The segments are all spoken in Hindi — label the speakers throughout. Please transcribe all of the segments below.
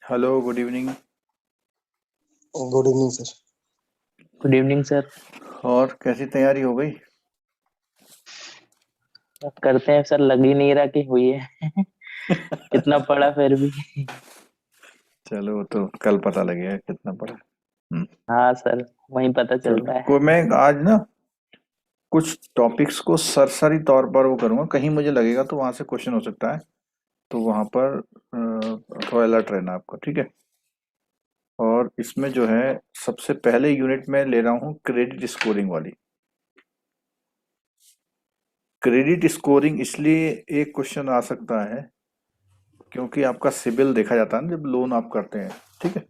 Speaker 1: Hello, good evening.
Speaker 2: Good evening sir.
Speaker 3: Good evening sir.
Speaker 1: और कैसी तैयारी हो गई?
Speaker 3: करते हैं सर, लग ही नहीं रहा कि हुई है। कितना पढ़ा फिर भी।
Speaker 1: चलो, वो तो कल पता लगेगा कितना पड़ा।
Speaker 3: हाँ सर, वही पता
Speaker 1: चलो,
Speaker 3: चलता है।
Speaker 1: को मैं आज ना कुछ टॉपिक्स को सरसरी तौर पर वो करूँगा, कहीं मुझे लगेगा तो वहां से क्वेश्चन हो सकता है। तो वहां पर थोड़ा अलर्ट रहना आपको, ठीक है। और इसमें जो है, सबसे पहले यूनिट में ले रहा हूँ क्रेडिट स्कोरिंग वाली। क्रेडिट स्कोरिंग इसलिए एक क्वेश्चन आ सकता है क्योंकि आपका सिबिल देखा जाता है ना जब लोन आप करते हैं, ठीक है।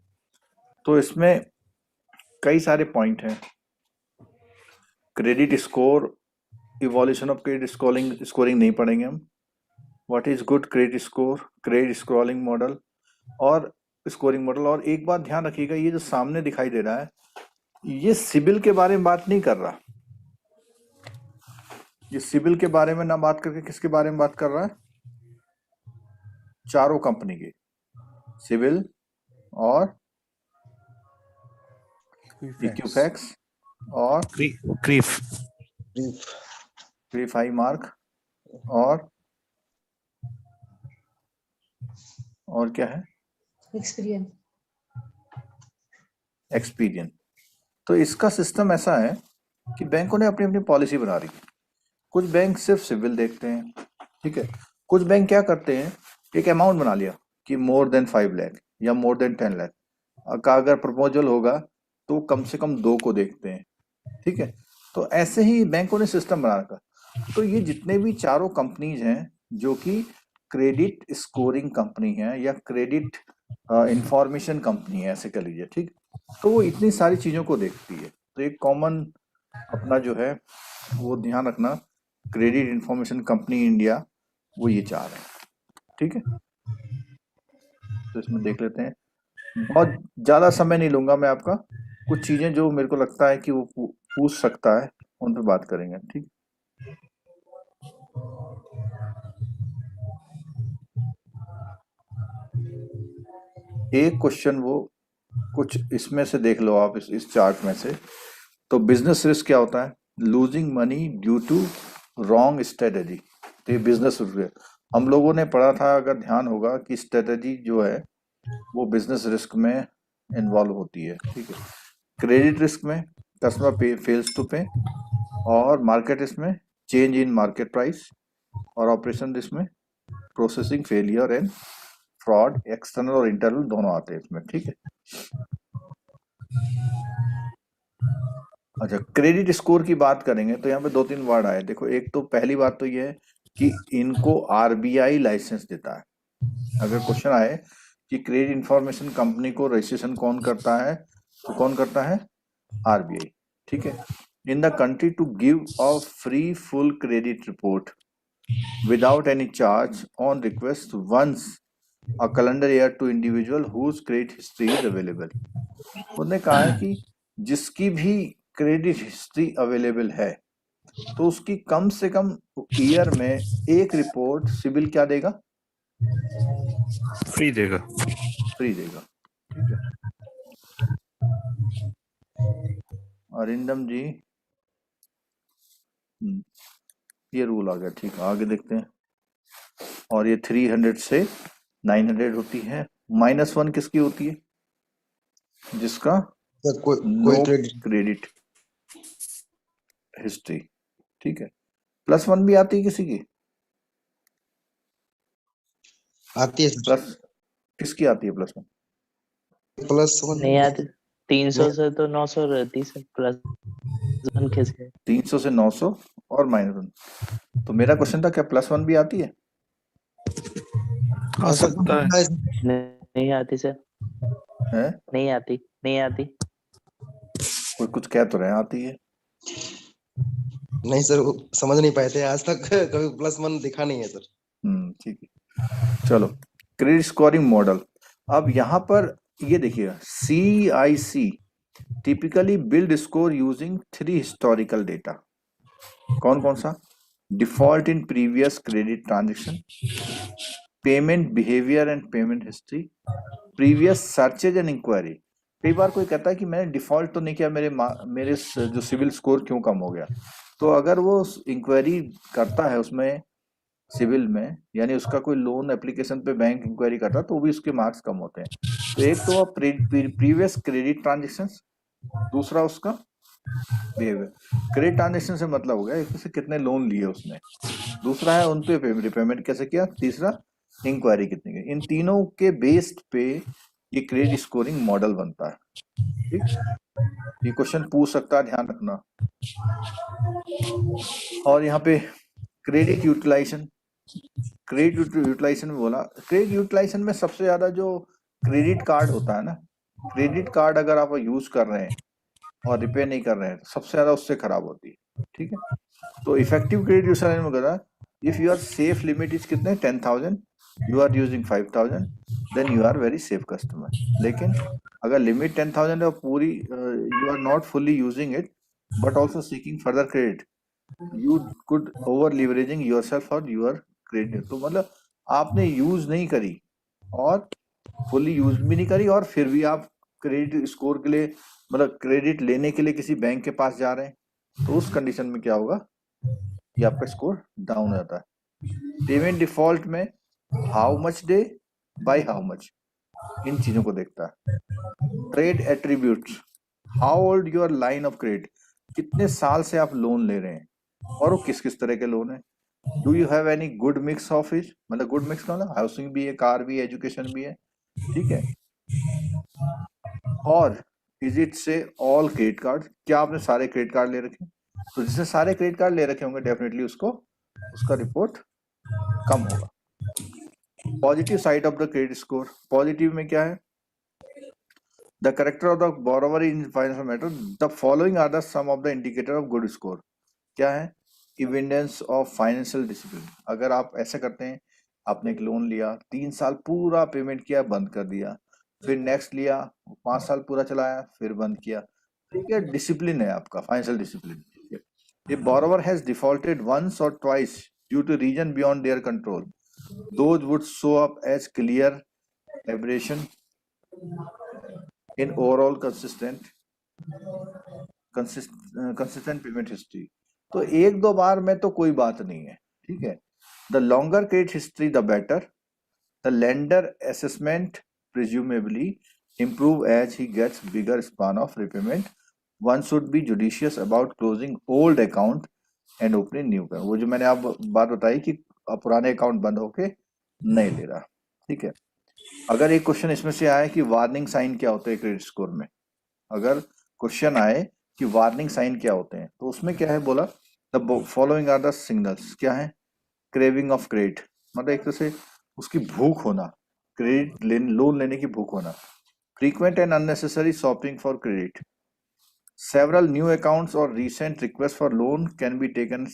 Speaker 1: तो इसमें कई सारे पॉइंट हैं। Credit score, evolution of credit scoring नहीं पढ़ेंगे हम। What is good credit score, credit scoring model और स्कोरिंग मॉडल। और एक बात ध्यान रखिएगा, ये जो सामने दिखाई दे रहा है ये सिबिल के बारे में बात नहीं कर रहा। ये सिबिल के बारे में ना बात करके किसके बारे में बात कर रहा है? चारों कंपनी के सिबिल और इक्विफैक्स और
Speaker 4: क्रीफ
Speaker 2: ब्रीफ
Speaker 1: क्रीफ हाई मार्क और क्या है? एक्सपीरियंस। तो इसका सिस्टम ऐसा है कि बैंकों ने अपनी अपनी पॉलिसी बना रही है। कुछ बैंक सिर्फ सिविल देखते हैं, ठीक है। कुछ बैंक क्या करते हैं, एक अमाउंट बना लिया कि मोर देन 5 लाख या मोर देन 10 लाख का अगर प्रपोजल होगा तो कम से कम 2 को देखते हैं, ठीक है। तो ऐसे ही बैंकों ने सिस्टम बना रखा। तो ये जितने भी चारों कंपनीज हैं जो कि क्रेडिट स्कोरिंग कंपनी है या क्रेडिट इंफॉर्मेशन कंपनी है, ऐसे कह लीजिए, ठीक। तो वो इतनी सारी चीजों को देखती है। तो एक कॉमन अपना जो है वो ध्यान रखना, क्रेडिट इंफॉर्मेशन कंपनी इंडिया वो ये चाह रहे हैं, ठीक है। तो इसमें देख लेते हैं। बहुत ज्यादा समय नहीं लूंगा मैं आपका। कुछ चीजें जो मेरे को लगता है कि वो पूछ सकता है उन पे बात करेंगे, ठीक। एक क्वेश्चन वो कुछ इसमें से देख लो आप, इस चार्ट में से। तो बिजनेस रिस्क क्या होता है? Losing money due to wrong strategy. तो ये बिजनेस रिस्क है। हम लोगों ने पढ़ा था, अगर ध्यान होगा, कि स्ट्रेटेजी जो है वो बिजनेस रिस्क में इन्वॉल्व होती है, ठीक है। क्रेडिट रिस्क में कस्टमर पे फेल्स टू पे, और मार्केट रिस्क में चेंज इन मार्केट प्राइस, और ऑपरेशन रिस्क में processing failure and fraud. External और इंटरनल दोनों आते हैं इसमें, ठीक है। अच्छा, क्रेडिट स्कोर की बात करेंगे तो यहाँ पे 2-3 वर्ड आए। देखो, एक तो पहली बात तो ये है कि इनको आरबीआई लाइसेंस देता है। अगर क्वेश्चन आए कि क्रेडिट इंफॉर्मेशन कंपनी को रजिस्ट्रेशन कौन करता है, तो कौन करता है? आरबीआई, ठीक है। In the country to give a free full credit report without any charge on request once a calendar year to individual whose credit history is available. उन्होंने कहा है कि जिसकी भी क्रेडिट हिस्ट्री अवेलेबल है तो उसकी कम से कम ईयर में एक रिपोर्ट सिबिल क्या देगा?
Speaker 4: फ्री देगा।
Speaker 1: फ्री देगा, ठीक है। अरिंदम जी, ये रूल आ गया, ठीक है। आगे देखते हैं। और ये 300 से 900 होती है। -1 किसकी होती है? जिसका
Speaker 2: सर
Speaker 1: नो
Speaker 2: कोई क्रेडिट
Speaker 1: क्रेडिट हिस्ट्री, ठीक है। +1 भी आती है किसी की?
Speaker 2: आती है सर।
Speaker 1: प्लस किसकी आती है +1?
Speaker 2: +1
Speaker 3: नहीं आती। 300 से तो 900 रहती सर, +1 कैसे?
Speaker 1: 300 से 900 और -1। तो मेरा क्वेश्चन था, क्या +1 भी आती है?
Speaker 4: आ सकता है।
Speaker 3: नहीं आती सर,
Speaker 1: हैं?
Speaker 3: नहीं आती, नहीं आती।
Speaker 1: कोई कुछ कह तो रहे हैं आती है।
Speaker 2: नहीं सर, वो समझ नहीं पाए थे आज तक। कभी +1 दिखा नहीं है सर।
Speaker 1: ठीक है। चलो, क्रेडिट स्कोरिंग मॉडल। अब यहाँ पर ये देखिए, CIC typically build score using 3 historical data. कौन कौन सा? Default in previous credit transaction, payment behaviour and payment history, previous searches and inquiry. कई बार कोई कहता है कि मैंने डिफॉल्ट तो नहीं किया, मेरे जो सिविल स्कोर क्यों कम हो गया। तो अगर वो इंक्वायरी करता है उसमें सिविल में, यानी उसका कोई लोन एप्लीकेशन पे बैंक इंक्वायरी करता है, तो भी उसके मार्क्स कम होते हैं। तो एक तो प्रीवियस क्रेडिट ट्रांजेक्शन, दूसरा उसका बिहेवियर। क्रेडिट ट्रांजेक्शन से मतलब हो गया एक से कितने लोन लिए उसने, दूसरा है उन पे रिपेमेंट कैसे किया, तीसरा इंक्वायरी कितनी की। इन तीनों के बेस्ड पे ये क्रेडिट स्कोरिंग मॉडल बनता है। ठीक, ये क्वेश्चन पूछ सकता है, ध्यान रखना। और यहाँ पे क्रेडिट यूटिलाइजेशन, क्रेडिट यूटिलाइजेशन में बोला, क्रेडिट यूटिलाइजेशन में सबसे ज्यादा जो क्रेडिट कार्ड होता है ना, क्रेडिट कार्ड अगर आप यूज कर रहे हैं और रिपेयर नहीं कर रहे हैं तो सबसे ज्यादा उससे खराब होती है। ठीक है, तो इफेक्टिव क्रेडिट यूटिलाइजेशन में कहता है if your safe limit is कितने 10,000, you are using 5,000, then you are very safe customer. लेकिन अगर लिमिट 10,000 है और पूरी you are not fully using it but also seeking further credit, you could over leveraging yourself और यूर क्रेडिट। तो मतलब आपने यूज नहीं करी और फुल्ली यूज भी नहीं करी और फिर भी आप क्रेडिट स्कोर के लिए, मतलब क्रेडिट लेने के लिए किसी बैंक के पास जा रहे हैं, तो उस कंडीशन में क्या होगा, ये आपका स्कोर डाउन हो जाता है। पेमेंट डिफॉल्ट में how much day by how much, इन चीजों को देखता है। Trade attributes, how old your line of credit, कितने साल से आप लोन ले रहे हैं और वो किस किस तरह के लोन है। Do you have any good mix of it, मतलब गुड मिक्स का मतलब हाउसिंग भी है, कार भी है, एजुकेशन भी है। ठीक है, और इज इट से ऑल क्रेडिट कार्ड, क्या आपने सारे क्रेडिट कार्ड ले रखे हैं। तो जिसने सारे क्रेडिट कार्ड ले रखे होंगे डेफिनेटली उसको उसका रिपोर्ट कम होगा। Positive side of the credit score, positive में क्या है, the character of the borrower in financial matter, the following are the sum of the indicator of good score. क्या है, इविडेंस ऑफ फाइनेंशियल डिसिप्लिन। अगर आप ऐसे करते हैं, आपने एक लोन लिया, 3 साल पूरा पेमेंट किया, बंद कर दिया, फिर नेक्स्ट लिया, 5 साल पूरा चलाया, फिर बंद किया, ठीक है, डिसिप्लिन है आपका, financial discipline. If borrower has defaulted once or twice due to reason beyond their control, those would show up as clear aberration in overall consistent payment history. तो एक दो बार में तो कोई बात नहीं है। ठीक है, the longer credit history the better, the lender assessment presumably improve as he gets bigger span of repayment. One should be judicious about closing old account and opening new account. वो जो मैंने आप बात बताई कि पुराने अकाउंट बंद होके नहीं ले रहा। ठीक है, अगर एक क्वेश्चन इसमें से आए कि वार्निंग साइन क्या होते हैं क्रेडिट स्कोर में, अगर क्वेश्चन आए कि वार्निंग साइन क्या होते हैं, तो उसमें क्या है बोला, the following are the signals. क्या है, क्रेविंग ऑफ क्रेडिट, मतलब एक तरह से उसकी भूख होना, क्रेडिट लोन लेने की भूख होना। Frequent and unnecessary shopping for credit, several new accounts or recent requests for loan can be taken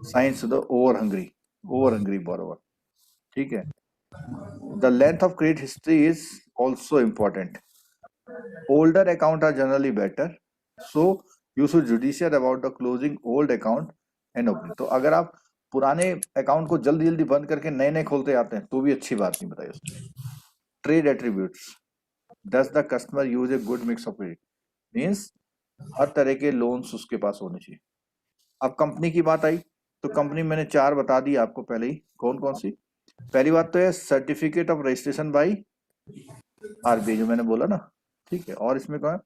Speaker 1: signs to the over hungry borrower. ठीक है, the length of credit history is also important. Older account are generally better, so you should judicious about the closing old account and opening. तो अगर आप पुराने अकाउंट को जल्दी जल्दी बंद करके नए नए खोलते आते हैं तो भी अच्छी बात नहीं बताई उसने। Trade attributes, does the customer use a good mix of credit, means हर तरह के लोन्स उसके पास होने चाहिए। अब कंपनी की बात आई तो कंपनी मैंने 4 बता दी आपको पहले ही, कौन कौन सी। पहली बात तो है certificate of registration by RBI, जो मैंने बोला ना। ठीक है, और इसमें कौन,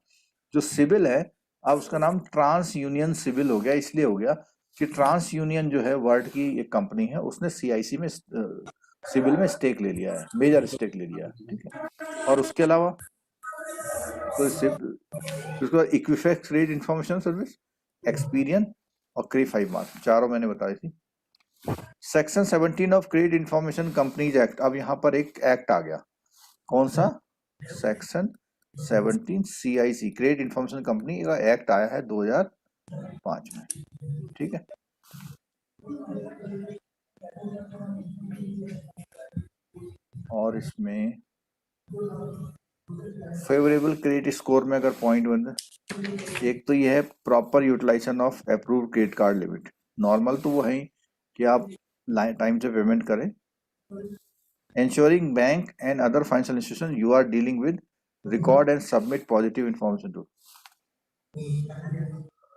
Speaker 1: जो सिविल है, अब उसका नाम ट्रांस यूनियन सिविल हो गया, इसलिए हो गया कि ट्रांस यूनियन जो है वर्ल्ड की एक कंपनी है, उसने सीआईसी में सिविल में स्टेक ले लिया है, मेजर स्टेक ले लिया है। ठीक है, और उसके अलावा तो उसके बाद Equifax credit information service, Experian और क्रे 5 मार्क्स, चारों मैंने बताई थी। Section 17 of credit information companies act, अब यहाँ पर एक एक्ट आ गया, कौन सा, section 17 CIC, credit information company का एक्ट आया है 2005 में। ठीक है, और इसमें फेवरेबल क्रेडिट स्कोर में अगर पॉइंट बन, एक तो ये है proper utilisation of approved credit card limit. Normal तो वो है कि आप टाइम से पेमेंट करें ensuring bank and other financial institutions you are dealing with record and submit positive information to.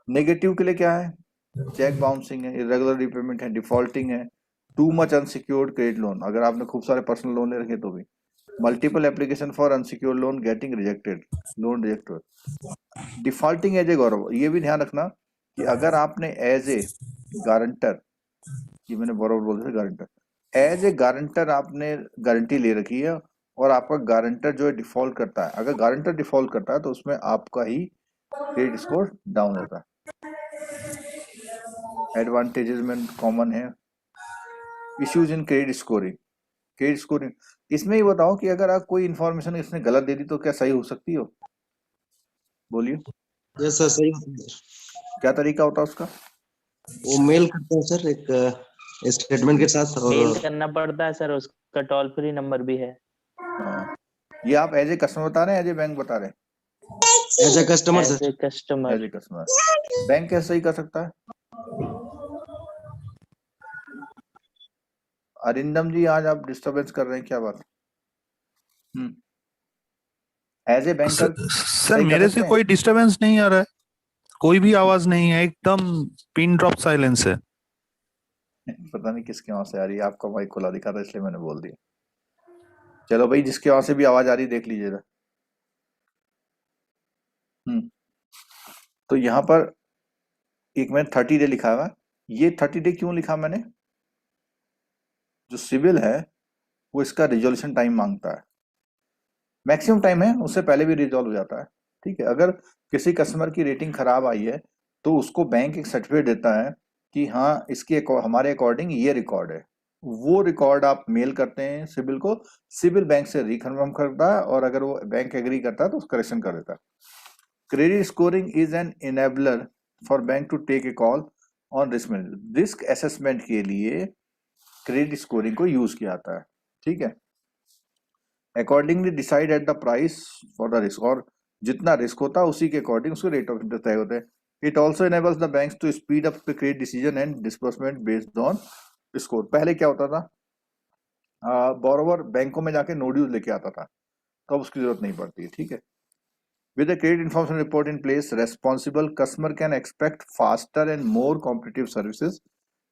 Speaker 1: Negative के लिए क्या है? चेक बाउंसिंग है, इरेगुलर रिपेमेंट है, डिफॉल्टिंग है, too much unsecured credit loan, अगर आपने खूब सारे पर्सनल लोन ले रखे तो भी, multiple application for unsecured loan getting rejected, loan reject हुआ, डिफॉल्टिंग एज ए गौरव। ये भी ध्यान रखना कि अगर आपने एज ए गारंटर, ये मैंने बराबर बोल दिया गारंटर, एज ए गारंटर आपने गारंटी ले रखी है और आपका गारंटर जो है डिफॉल्ट करता है, अगर गारंटर डिफॉल्ट करता है तो उसमें आपका ही क्रेडिट स्कोर डाउन होता है। एडवांटेजेस में कॉमन है issues in credit scoring. Credit scoring इसमें ही बताओ कि अगर आप कोई इंफॉर्मेशन इसने गलत दे दी तो क्या सही हो सकती हो? बोलिए,
Speaker 2: यस सर, सही होता है सर।
Speaker 1: क्या तरीका होता है उसका?
Speaker 2: वो मेल करते हैं सर एक स्टेटमेंट के साथ,
Speaker 3: मेल
Speaker 2: और
Speaker 3: करना पड़ता है सर, उसका टोल फ्री नंबर भी है।
Speaker 1: हाँ, ये आप एज ए कस्टमर बता रहे हैं, एज ए बैंक बता रहे हैं?
Speaker 2: As a customer
Speaker 3: as
Speaker 2: sir.
Speaker 3: A customer.
Speaker 1: As a customer. Bank कैसे ही कर सकता है? अरिंदम जी, आज आप डिस्टरबेंस कर रहे हैं, क्या बात? एज ए बैंकर
Speaker 4: सर
Speaker 1: सही कर
Speaker 4: मेरे
Speaker 1: सकते
Speaker 4: से
Speaker 1: हैं?
Speaker 4: कोई डिस्टरबेंस नहीं आ रहा है, कोई भी आवाज नहीं है, एकदम पिन ड्रॉप साइलेंस है।
Speaker 1: पता नहीं किसके वहां से आ रही है, आपका माइक खुला दिखा था इसलिए मैंने बोल दिया। चलो भाई, जिसके वहां से भी आवाज आ रही देख लीजिएगा। तो यहाँ पर एक मैंने 30 डे लिखा हुआ है। ये 30 डे क्यों लिखा मैंने? जो सिविल है वो इसका रिजोल्यूशन टाइम मांगता है, मैक्सिमम टाइम है, उससे पहले भी रिजॉल्व हो जाता है। ठीक है, अगर किसी कस्टमर की रेटिंग खराब आई है तो उसको बैंक एक सर्टिफिकेट देता है कि हाँ इसके हमारे अकॉर्डिंग ये रिकॉर्ड है। वो रिकॉर्ड आप मेल करते हैं सिविल को, सिविल बैंक से रिकन्फर्म करता है और अगर वो बैंक एग्री करता है तो करेक्शन कर देता है। Credit scoring is an enabler for bank to take a call on risk management. Risk assessment के लिए क्रेडिट स्कोरिंग को यूज किया जाता है। ठीक है, accordingly decide at the price for the risk, और जितना रिस्क होता है उसी के अकॉर्डिंग उसके रेट ऑफ इंटरेस्ट तय होते हैं। It also enables the banks to speed up the credit decision and disbursement based on score. पहले क्या होता था, बोरोवर बैंकों में जाके नो ड्यूज लेके आता था, तो अब उसकी जरूरत नहीं पड़ती है। ठीक है, with a credit information report in place, responsible customer can expect faster and more competitive services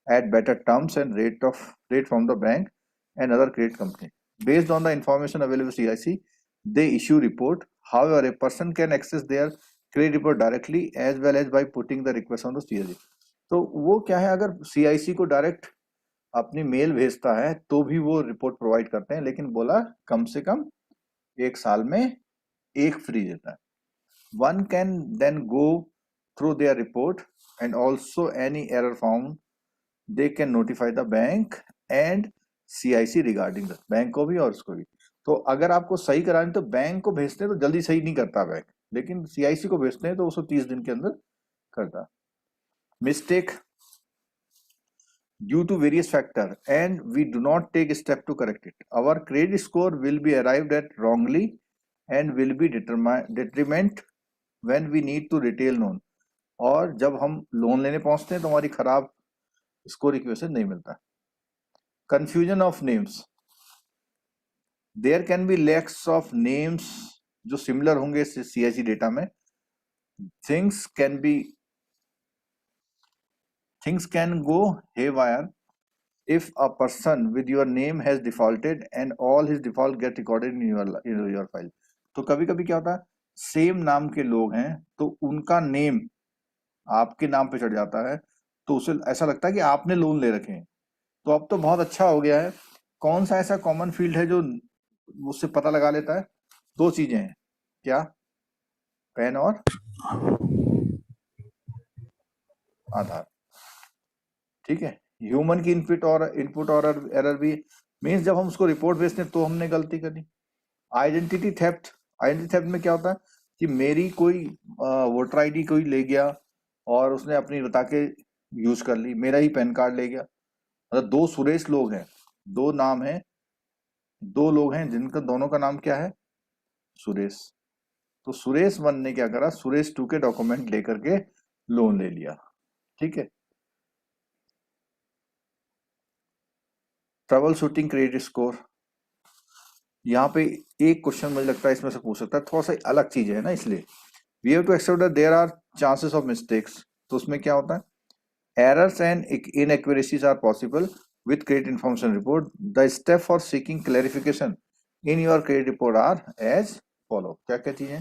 Speaker 1: at better terms and rate from the bank and other credit company. Based on the information available CIC, they issue report. However, a person can access their credit report directly as well as by putting the request on the CIC. तो वो क्या है, अगर CIC को डायरेक्ट अपनी मेल भेजता है तो भी वो रिपोर्ट प्रोवाइड करते हैं, लेकिन बोला कम से कम एक साल में एक फ्री देता है। One can then go through their report and also any error found, they can notify the bank and CIC regarding the bank को भी और उसको भी। तो अगर आपको सही कराने तो बैंक को भेजते हैं तो जल्दी सही नहीं करता बैंक, लेकिन CIC को भेजते हैं तो उसको 30 दिन के अंदर करता। Mistake due to various factor and we do not take a step to correct it, our credit score will be arrived at wrongly and will be detriment when we need to retail loan। और जब हम लोन लेने पहुंचते हैं तो हमारी खराब स्कोर की वजह से नहीं मिलता। Confusion of names, there can be lacks of names जो सिमिलर होंगे CIC डेटा में। Things can go haywire if a person with your name has defaulted and all his default get recorded in your file। तो कभी कभी क्या होता है, सेम नाम के लोग हैं तो उनका नेम आपके नाम पे चढ़ जाता है, तो उसे ऐसा लगता है कि आपने लोन ले रखे हैं। तो अब तो बहुत अच्छा हो गया है, कौन सा ऐसा कॉमन फील्ड है जो उससे पता लगा लेता है? 2 चीजें हैं, क्या? पैन और आधार। ठीक है, ह्यूमन की इनपुट और एरर भी मीन्स जब हम उसको रिपोर्ट भेजते हैं तो हमने गलती करी। आइडेंटिटी थेफ्ट में क्या होता है कि मेरी कोई वोटर ID कोई ले गया और उसने अपनी बता के यूज कर ली, मेरा ही पैन कार्ड ले गया। मतलब 2 सुरेश लोग हैं, 2 नाम हैं, 2 लोग हैं जिनका दोनों का नाम क्या है? सुरेश। तो सुरेश 1 ने क्या करा, सुरेश 2 के डॉक्यूमेंट लेकर के लोन ले लिया। ठीक है, ट्रबल शूटिंग क्रेडिट स्कोर, यहाँ पे एक क्वेश्चन मुझे लगता है इसमें से पूछ सकता है, थोड़ा सा अलग चीज है ना, इसलिए we have to accept that there are chances of mistakes. तो उसमें क्या होता है, errors and inaccuracies are possible with credit information report. The step for seeking clarification in your credit report are as follow। क्या क्या चीजें,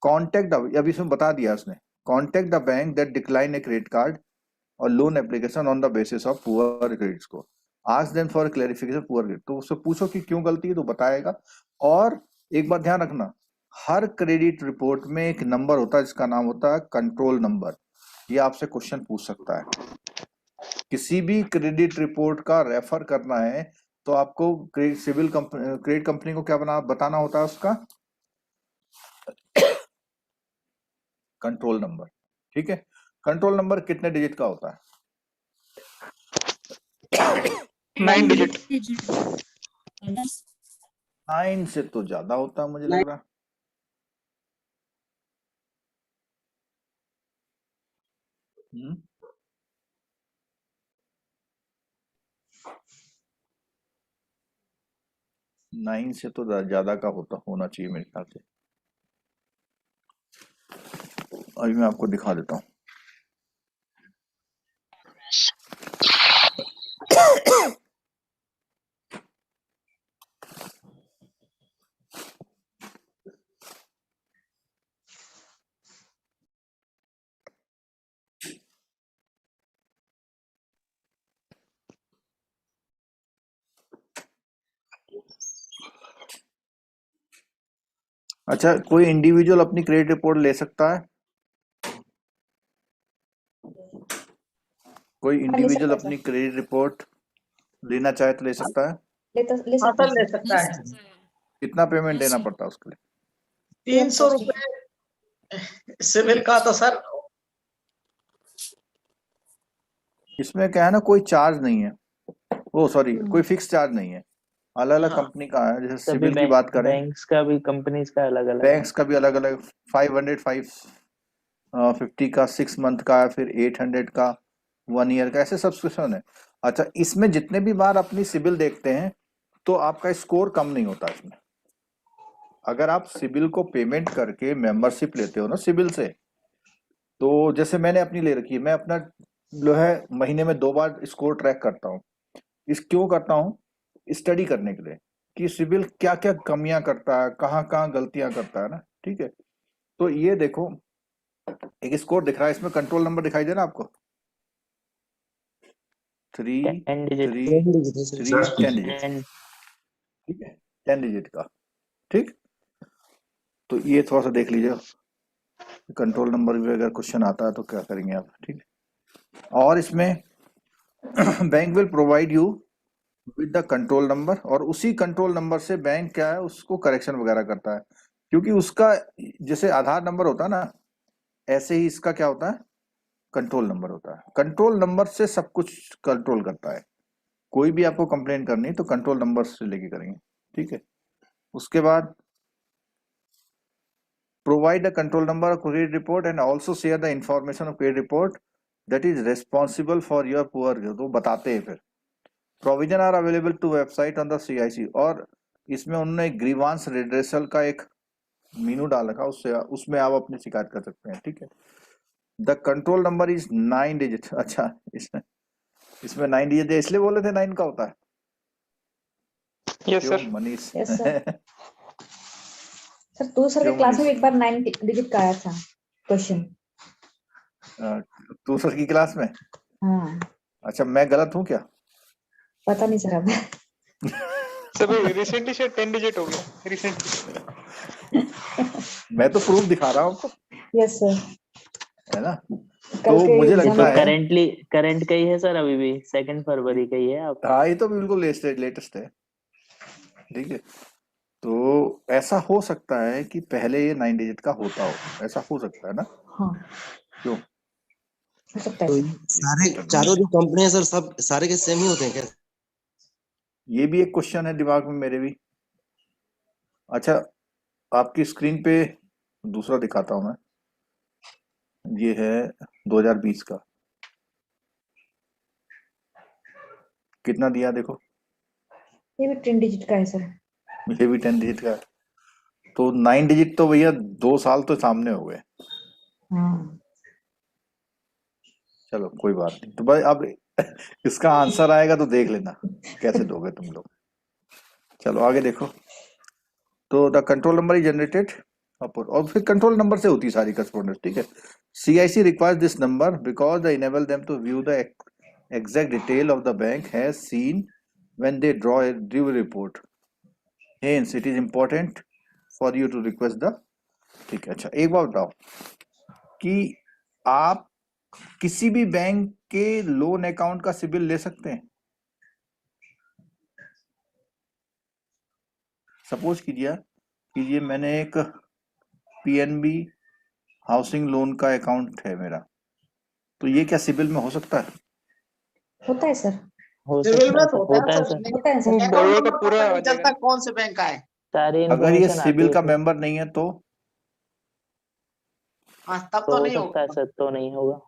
Speaker 1: contact अभी इसमें बता दिया उसने, contact the bank that decline a credit card or loan application on the basis of poor credit score। ask them for clarification poor credit। तो उससे पूछो कि क्यों गलती है तो बताएगा। और एक बात ध्यान रखना, हर क्रेडिट रिपोर्ट में एक नंबर होता है जिसका नाम होता है कंट्रोल नंबर। ये आपसे क्वेश्चन पूछ सकता है, किसी भी क्रेडिट रिपोर्ट का रेफर करना है तो आपको क्रेडिट कंपनी को क्या बताना होता है, उसका कंट्रोल नंबर। ठीक है, कंट्रोल नंबर कितने डिजिट का होता है?
Speaker 5: 9 डिजिट।
Speaker 1: 9 से तो ज्यादा होता है मुझे लग रहा है। हम्म, नाइन से तो ज्यादा का होना चाहिए मेरे ख्याल से। अभी मैं आपको दिखा देता हूँ। अच्छा, कोई इंडिविजुअल अपनी क्रेडिट रिपोर्ट ले सकता है? कोई इंडिविजुअल
Speaker 6: सकता है
Speaker 1: अपनी क्रेडिट रिपोर्ट लेना चाहे तो ले सकता है?
Speaker 6: ले
Speaker 5: हाँ
Speaker 6: सकता
Speaker 5: सर, ले सकता है।
Speaker 1: कितना पेमेंट देना पड़ता है उसके लिए?
Speaker 5: 300 रुपए सिविल का तो सर।
Speaker 1: इसमें क्या है ना, कोई चार्ज नहीं है, वो सॉरी कोई फिक्स चार्ज नहीं है, अलग अलग
Speaker 3: हाँ।
Speaker 1: कंपनी का है। जैसे
Speaker 3: सभी
Speaker 1: सिविल की बात करें,
Speaker 3: बैंक्स का भी, कंपनीज का अलग अलग
Speaker 1: बैंक्स का भी अलग अलग, 500 550 का 6 मंथ का है, फिर 800 का 1 ईयर का, ऐसे सब्सक्रिप्शन है। अच्छा, इसमें जितने भी बार अपनी सिबिल देखते हैं तो आपका स्कोर कम नहीं होता इसमें। अगर आप सिबिल को पेमेंट करके मेंबरशिप लेते हो ना सिबिल से, तो जैसे मैंने अपनी ले रखी है, मैं अपना जो है महीने में 2 बार स्कोर ट्रैक करता हूँ। इस क्यों करता हूँ, स्टडी करने के लिए कि सिबिल क्या क्या कमियां करता है, कहाँ कहाँ गलतियां करता है ना। ठीक है, तो ये देखो एक स्कोर दिख रहा है, इसमें कंट्रोल नंबर दिखाई दे रहा है आपको, 3
Speaker 3: 10 डिजिट
Speaker 1: 3 3 10 डिजिट।
Speaker 3: 10
Speaker 1: ठीक है, 10 डिजिट का। ठीक, तो ये थोड़ा सा देख लीजिए, कंट्रोल नंबर भी अगर क्वेश्चन आता है तो क्या करेंगे आप। ठीक है, और इसमें bank will provide you with the control number, और उसी कंट्रोल नंबर से बैंक क्या है उसको करेक्शन वगैरह करता है, क्योंकि उसका जैसे आधार नंबर होता है ना, ऐसे ही इसका क्या होता है, कंट्रोल नंबर होता है। कंट्रोल नंबर से सब कुछ कंट्रोल करता है। कोई भी आपको कंप्लेन करनी है तो कंट्रोल नंबर से लेके करेंगे। ठीक है, उसके बाद provide a control number of credit report and also share the information of credit report that is responsible for your poor, तो बताते हैं फिर। Provision are available to website on the CIC, और इसमें उन्होंने ग्रीवांस रिड्रेसल का एक मेनू डाल रखा, उससे उसमें आप अपनी शिकायत कर सकते हैं। ठीक है, the control number is 9 digit. अच्छा, इसमें 9 डिजिट है, इसलिए बोले थे 9 का होता है।
Speaker 5: यस
Speaker 1: क्यों
Speaker 5: sir.
Speaker 1: Manish?
Speaker 6: Yes sir. Sir दूसरे
Speaker 1: क्यों
Speaker 6: क्लास में
Speaker 1: मनीष?
Speaker 6: एक बार 9 डिजिट का आया था क्वेश्चन।
Speaker 1: तू सर की क्लास में?
Speaker 6: हाँ,
Speaker 1: अच्छा, मैं गलत हूँ क्या?
Speaker 6: पता नहीं सर अब।
Speaker 5: सर रिसेंटली शायद 10 डिजिट हो गया रिसेंटली।
Speaker 1: मैं तो प्रूफ दिखा रहा हूँ आपको,
Speaker 6: यस सर।
Speaker 1: है ना।
Speaker 6: कल
Speaker 1: तो
Speaker 6: के
Speaker 1: मुझे
Speaker 3: ये
Speaker 6: एग्जाम
Speaker 3: तो
Speaker 1: लगता है,
Speaker 3: करंट का ही है सर, अभी भी 2 फरवरी का ही है आप।
Speaker 1: हाँ ये तो बिल्कुल लेटेस्ट है। ठीक है, तो ऐसा हो सकता है कि पहले ये 9 डिजिट का होता हो, ऐसा हो सकता है ना।
Speaker 6: हाँ,
Speaker 1: क्यों?
Speaker 6: हो सकता है
Speaker 2: तो
Speaker 6: सर।
Speaker 2: ये सारे
Speaker 1: चलो,
Speaker 2: चारों जो कंपनी है सर, सब सारे के सेम ही होते हैं क्या?
Speaker 1: ये भी एक क्वेश्चन है दिमाग में मेरे भी। अच्छा, आपकी स्क्रीन पे दूसरा दिखाता हूं मैं, ये है 2020 का, कितना दिया देखो।
Speaker 6: ये भी 10 डिजिट का है सर।
Speaker 1: ये भी 10 डिजिट का है। तो 9 डिजिट तो भैया 2 साल तो सामने हो गए।
Speaker 6: हाँ
Speaker 1: चलो कोई बात नहीं, तो भाई अब इसका आंसर आएगा तो देख लेना कैसे दोगे तुम लोग। चलो आगे देखो। तो the control number is generated और फिर कंट्रोल नंबर से होती है सारी करस्पॉन्डेंस, ठीक है। CIC requires this number because the enable them to view the exact detail of the bank has seen when they draw a due report, hence it is important for you to request the, ठीक है। अच्छा एक बात बताओ कि आप किसी भी बैंक के लोन अकाउंट का सिबिल ले सकते हैं। सपोज कीजिए मैंने एक PNB हाउसिंग लोन का अकाउंट है मेरा, तो ये क्या सिबिल में हो सकता है?
Speaker 6: होता है सर।
Speaker 3: हो
Speaker 7: सिविल
Speaker 3: सकता
Speaker 7: में
Speaker 3: है
Speaker 7: तो
Speaker 3: सर,
Speaker 7: होता है
Speaker 3: होता है
Speaker 7: सर,
Speaker 3: सर।
Speaker 6: होता है सर।
Speaker 7: लेकिन
Speaker 5: borrower
Speaker 7: अकाउंट
Speaker 5: का
Speaker 7: नंबर
Speaker 5: पूरा
Speaker 7: पता
Speaker 5: आ
Speaker 7: नहीं चलता
Speaker 5: जाएगा।
Speaker 7: कौन से बैंक का है।
Speaker 3: सारी
Speaker 1: अगर ये
Speaker 3: इन्फॉर्मेशन आती
Speaker 1: सिबिल
Speaker 3: है
Speaker 1: का
Speaker 3: उसमें।
Speaker 1: मेंबर नहीं है तो
Speaker 7: हाँ तब
Speaker 3: तो
Speaker 7: तो
Speaker 3: हो
Speaker 7: नहीं
Speaker 3: सकता है
Speaker 7: होगा।
Speaker 3: सर, तो नहीं होगा।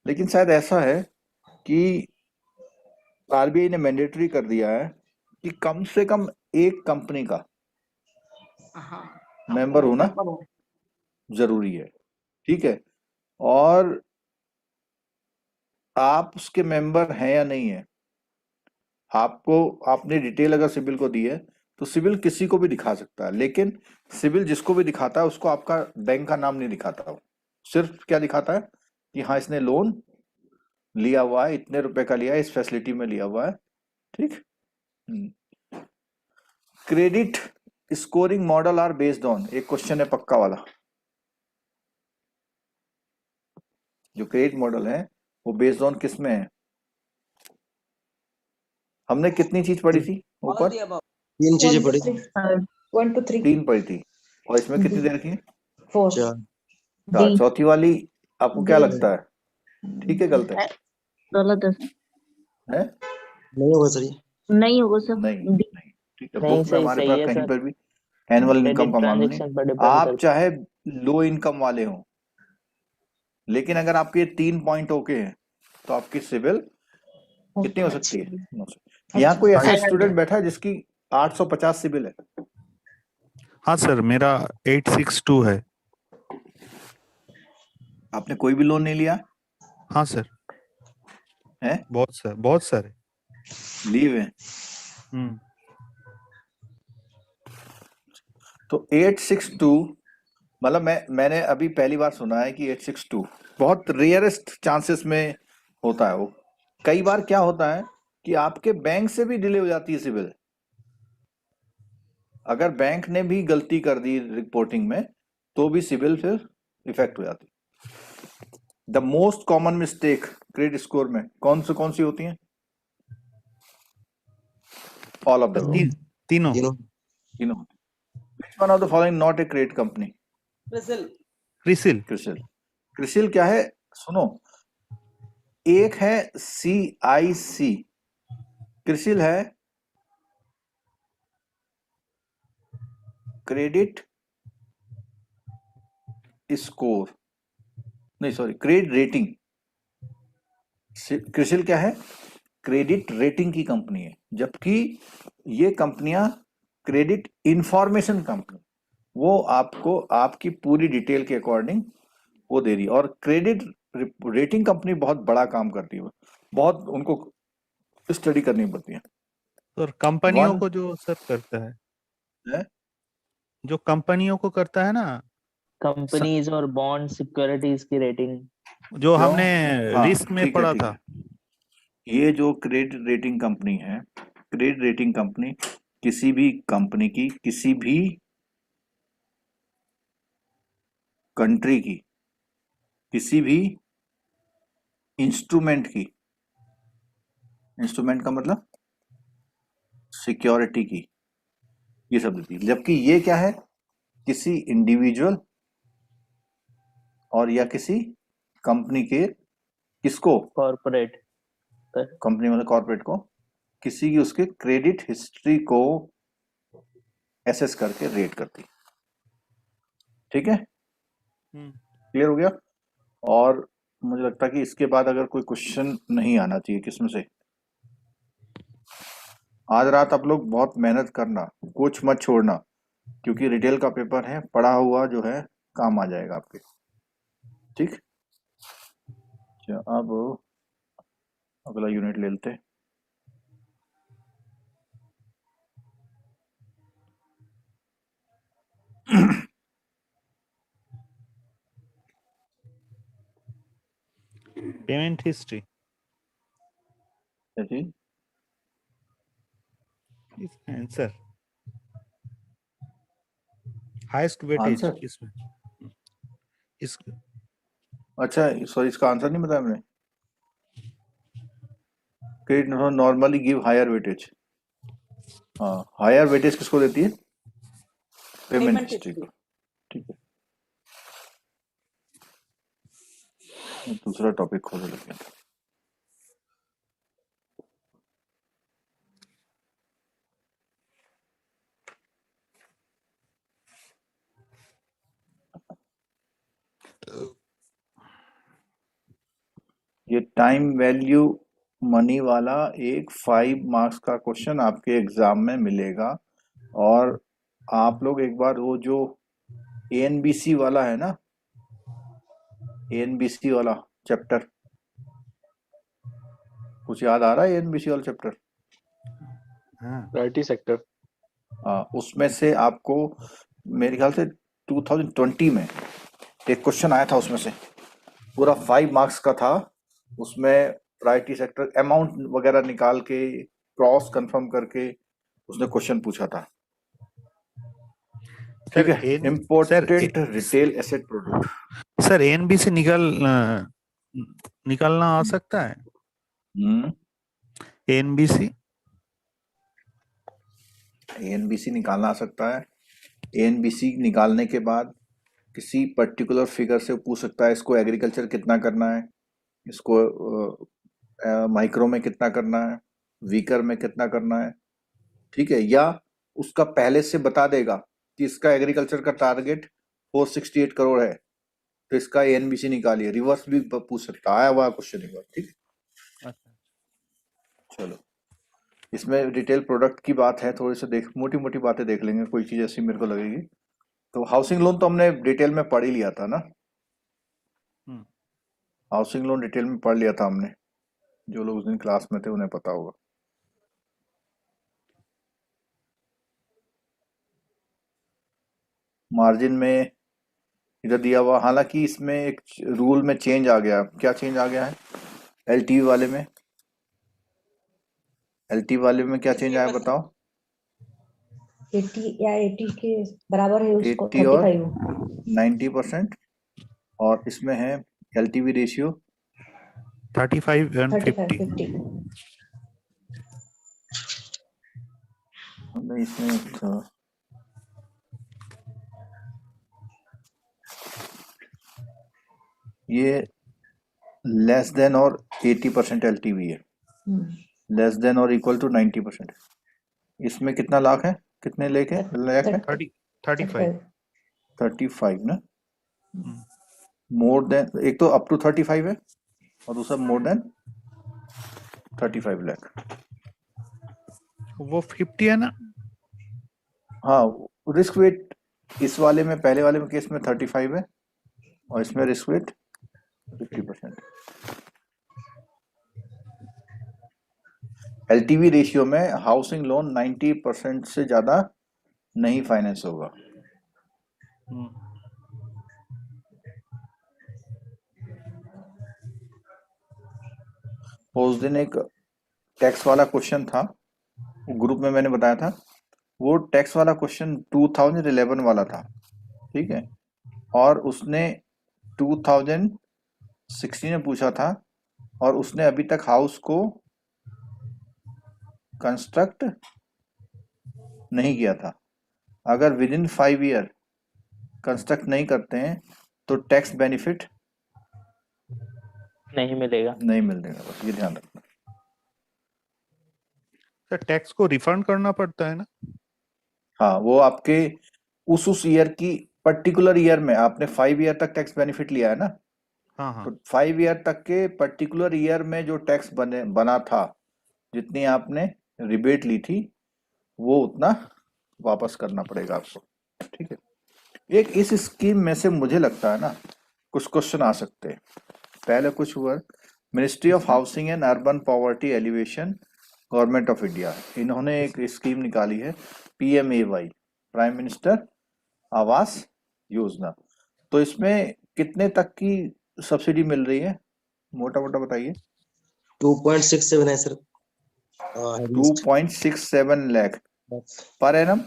Speaker 1: लेकिन शायद ऐसा है कि RBI ने मैंडेटरी कर दिया है कि कम से कम एक कंपनी का
Speaker 7: हाँ
Speaker 1: मेंबर होना
Speaker 7: मेंबर हो।
Speaker 1: जरूरी है, ठीक है। और आप उसके मेंबर हैं या नहीं है, आपको आपने डिटेल अगर सिबिल को दी है तो सिबिल किसी को भी दिखा सकता है, लेकिन सिबिल जिसको भी दिखाता है उसको आपका बैंक का नाम नहीं दिखाता। वो सिर्फ क्या दिखाता है कि हाँ इसने लोन लिया हुआ है, इतने रुपए का लिया है, इस फैसिलिटी में लिया हुआ है, ठीक। Credit scoring model are based on, एक क्वेश्चन है पक्का वाला, जो क्रेडिट मॉडल है वो बेस्ड ऑन किस में है? हमने कितनी चीज पढ़ी थी ऊपर?
Speaker 2: 3 चीजें
Speaker 6: 1 to
Speaker 2: पड़ी।
Speaker 6: 3 1 to 3
Speaker 1: 3 पढ़ी थी, और इसमें कितनी देर की?
Speaker 6: 4
Speaker 2: 4
Speaker 1: 4। चौथी वाली आपको क्या
Speaker 6: डी।
Speaker 1: लगता है, ठीक है गलत है?
Speaker 8: गलत है सर।
Speaker 1: है?
Speaker 2: नहीं होगा सर ये।
Speaker 8: नहीं होगा सर।
Speaker 1: नहीं नहीं, ठीक है।
Speaker 3: नहीं,
Speaker 1: बुक में
Speaker 3: सही
Speaker 1: हमारे
Speaker 3: सही
Speaker 1: पास
Speaker 3: है
Speaker 1: कहीं
Speaker 3: सर।
Speaker 1: पर भी एनुअल इनकम
Speaker 3: क्रेडिट
Speaker 1: का मामला नहीं।
Speaker 3: ट्रांजेक्शन पर डिपेंड
Speaker 1: आप
Speaker 3: करता है।
Speaker 1: चाहे लो इनकम वाले हो, लेकिन अगर आपके 3 पॉइंट ओके हैं तो आपकी सिविल कितनी हो सकती है? 900। यहाँ कोई ऐसा स्टूडेंट बैठा है जिसकी 850 सिविल है?
Speaker 4: हाँ सर, मेरा 862 है।
Speaker 1: आपने कोई भी लोन नहीं लिया
Speaker 4: हाँ सर,
Speaker 1: है?
Speaker 4: बहुत सारे।
Speaker 1: लिए हुए हैं।
Speaker 4: हम्म।
Speaker 1: तो 862 मतलब मैंने अभी पहली बार सुना है कि 862 बहुत रेयरेस्ट चांसेस में होता है। वो कई बार क्या होता है कि आपके बैंक से भी डिले हो जाती है सिविल, अगर बैंक ने भी गलती कर दी रिपोर्टिंग में तो भी सिविल फिर इफेक्ट हो जाती है। The most common mistake credit score में कौन सी होती हैं? ऑल ऑफ द
Speaker 4: तीनों।
Speaker 2: तीनों।
Speaker 1: Which one of the following not a credit company?
Speaker 4: CRISIL.
Speaker 1: CRISIL क्या है सुनो, एक है CIC, क्रिसिल है क्रेडिट स्कोर, नहीं सॉरी क्रेडिट रेटिंग। क्रिसिल क्या है? क्रेडिट रेटिंग की कंपनी है, जबकि ये कंपनियां क्रेडिट इंफॉर्मेशन कंपनी, वो आपको आपकी पूरी डिटेल के अकॉर्डिंग वो दे रही है। और क्रेडिट रेटिंग कंपनी बहुत बड़ा काम करती है, बहुत उनको स्टडी करनी पड़ती है।
Speaker 4: और कंपनियों
Speaker 1: One-
Speaker 4: को जो सर करता है,
Speaker 1: है?
Speaker 4: जो कंपनियों को करता है ना,
Speaker 3: कंपनीज और बॉन्ड सिक्योरिटीज की रेटिंग।
Speaker 4: जो
Speaker 1: क्यों?
Speaker 4: हमने
Speaker 1: हाँ,
Speaker 4: रिस्क में
Speaker 1: ठीक है,
Speaker 4: पढ़ा
Speaker 1: ठीक
Speaker 4: था।
Speaker 1: है। ये जो क्रेडिट रेटिंग कंपनी है, क्रेडिट रेटिंग कंपनी किसी भी कंपनी की, किसी भी कंट्री की, किसी भी इंस्ट्रूमेंट की, इंस्ट्रूमेंट का मतलब सिक्योरिटी की, ये सब देती है। जबकि ये क्या है, किसी इंडिविजुअल और या किसी कंपनी के, किसको?
Speaker 3: कॉर्पोरेट।
Speaker 1: कंपनी मतलब कॉर्पोरेट को, किसी की उसके क्रेडिट हिस्ट्री को एसेस करके रेट करती, ठीक है? क्लियर हो गया? और मुझे लगता है कि इसके बाद अगर कोई क्वेश्चन नहीं आना चाहिए, किसमें से आज रात आप लोग बहुत मेहनत करना, कुछ मत छोड़ना, क्योंकि रिटेल का पेपर है, पढ़ा हुआ जो है काम आ जाएगा आपके। ठीक। अच्छा, अब अगला यूनिट ले लेते हैं।
Speaker 4: पेमेंट हिस्ट्री
Speaker 1: क्या चीज?
Speaker 4: इसका आंसर हाईएस्ट वेटेज
Speaker 1: आंसर?
Speaker 4: किसमें? इस
Speaker 1: अच्छा सॉरी, इसका आंसर नहीं बताया मैंने। Credit normally give higher weightage. हाँ, हायर वेटेज किसको देती है? Payment
Speaker 6: Payment
Speaker 1: history
Speaker 6: history.
Speaker 1: को। ठीक है, मैं दूसरा टॉपिक खोलने लग गया था। ये टाइम वैल्यू मनी वाला एक 5 मार्क्स का क्वेश्चन आपके एग्जाम में मिलेगा। और आप लोग एक बार वो जो एएनबीसी वाला है ना, एएनबीसी वाला चैप्टर, कुछ याद आ रहा है? एएनबीसी वाला चैप्टर,
Speaker 4: हाँ
Speaker 5: प्रायोरिटी सेक्टर।
Speaker 1: उसमें से आपको मेरे ख्याल से 2020 में एक क्वेश्चन आया था, उसमें से पूरा 5 मार्क्स का था। उसमें प्रायोरिटी सेक्टर अमाउंट वगैरह निकाल के क्रॉस कंफर्म करके उसने क्वेश्चन पूछा था। ठीक है, important retail asset product.
Speaker 4: Sir NB से निकालना आ सकता है? एनबीसी
Speaker 1: एएनबीसी निकालना आ सकता है। एएनबीसी निकालने के बाद किसी पर्टिकुलर फिगर से पूछ सकता है, इसको एग्रीकल्चर कितना करना है, इसको माइक्रो में कितना करना है, वीकर में कितना करना है। ठीक है, या उसका पहले से बता देगा कि इसका एग्रीकल्चर का टारगेट 468 करोड़ है, तो इसका एएनबीसी निकालिए। रिवर्स भी पूछ सकता है, आया हुआ क्वेश्चन एक बार। ठीक है, चलो, इसमें रिटेल प्रोडक्ट की बात है, थोड़ी सी मोटी मोटी बातें देख लेंगे, कोई चीज ऐसी मेरे को लगेगी। तो हाउसिंग लोन तो हमने डिटेल में पढ़ ही लिया था ना। हाउसिंग लोन डिटेल में पढ़ लिया था हमने, जो लोग उस दिन क्लास में थे उन्हें पता होगा। मार्जिन में इधर दिया हुआ, हालांकि इसमें एक रूल में चेंज आ गया। क्या चेंज आ गया है? एलटीवी वाले में, एलटीवी वाले में क्या चेंज आया बताओ?
Speaker 6: 80 या 80 के बराबर है उसको
Speaker 1: 80 और
Speaker 6: 35।
Speaker 1: 90%, और इसमें है एलटीवी रेशियो
Speaker 4: 35 and
Speaker 6: 35
Speaker 4: 50
Speaker 6: 50।
Speaker 1: नहीं, इसमें था ये लेस देन और 80% एलटीवी है, लेस देन और इक्वल टू 90%। इसमें कितना लाख है, कितने लाख है?
Speaker 4: 35
Speaker 1: 35 ना। मोर देन, एक तो अप टू 35 है और दूसरा मोर देन 35 लाख।
Speaker 4: वो 50 है ना?
Speaker 1: हाँ, रिस्क वेट इस वाले में, पहले वाले में केस में 35 है और इसमें रिस्क वेट 50%। एलटीवी रेशियो में हाउसिंग लोन 90% से ज्यादा नहीं फाइनेंस होगा। उस दिन एक टैक्स वाला क्वेश्चन था, ग्रुप में मैंने बताया था, वो टैक्स वाला क्वेश्चन 2011 वाला था। ठीक है, और उसने 2016 में पूछा था, और उसने अभी तक हाउस को कंस्ट्रक्ट नहीं किया था। अगर विद इन 5 ईयर कंस्ट्रक्ट नहीं करते हैं तो टैक्स बेनिफिट
Speaker 3: नहीं मिलेगा।
Speaker 1: नहीं मिलेगा, बस ये ध्यान रखना।
Speaker 4: सर टैक्स को रिफंड करना पड़ता है ना?
Speaker 1: हाँ, वो आपके उस ईयर की पर्टिकुलर ईयर में, आपने 5 ईयर तक टैक्स बेनिफिट लिया है ना,
Speaker 4: हाँ
Speaker 1: तो 5 ईयर तक के पर्टिकुलर ईयर में जो टैक्स बना था, जितनी आपने रिबेट ली थी वो उतना वापस करना पड़ेगा आपको, ठीक है। एक इस स्कीम में से मुझे लगता है ना कुछ क्वेश्चन आ सकते हैं। पहले कुछ हुआ, ministry of housing and urban poverty alleviation, government of India, इन्होंने एक स्कीम निकाली है PMAY, prime minister Awas Yojana. तो इसमें कितने तक की सब्सिडी मिल रही है, मोटा मोटा बताइए।
Speaker 2: 2.67 है सर।
Speaker 1: 2.67 lakh per annum.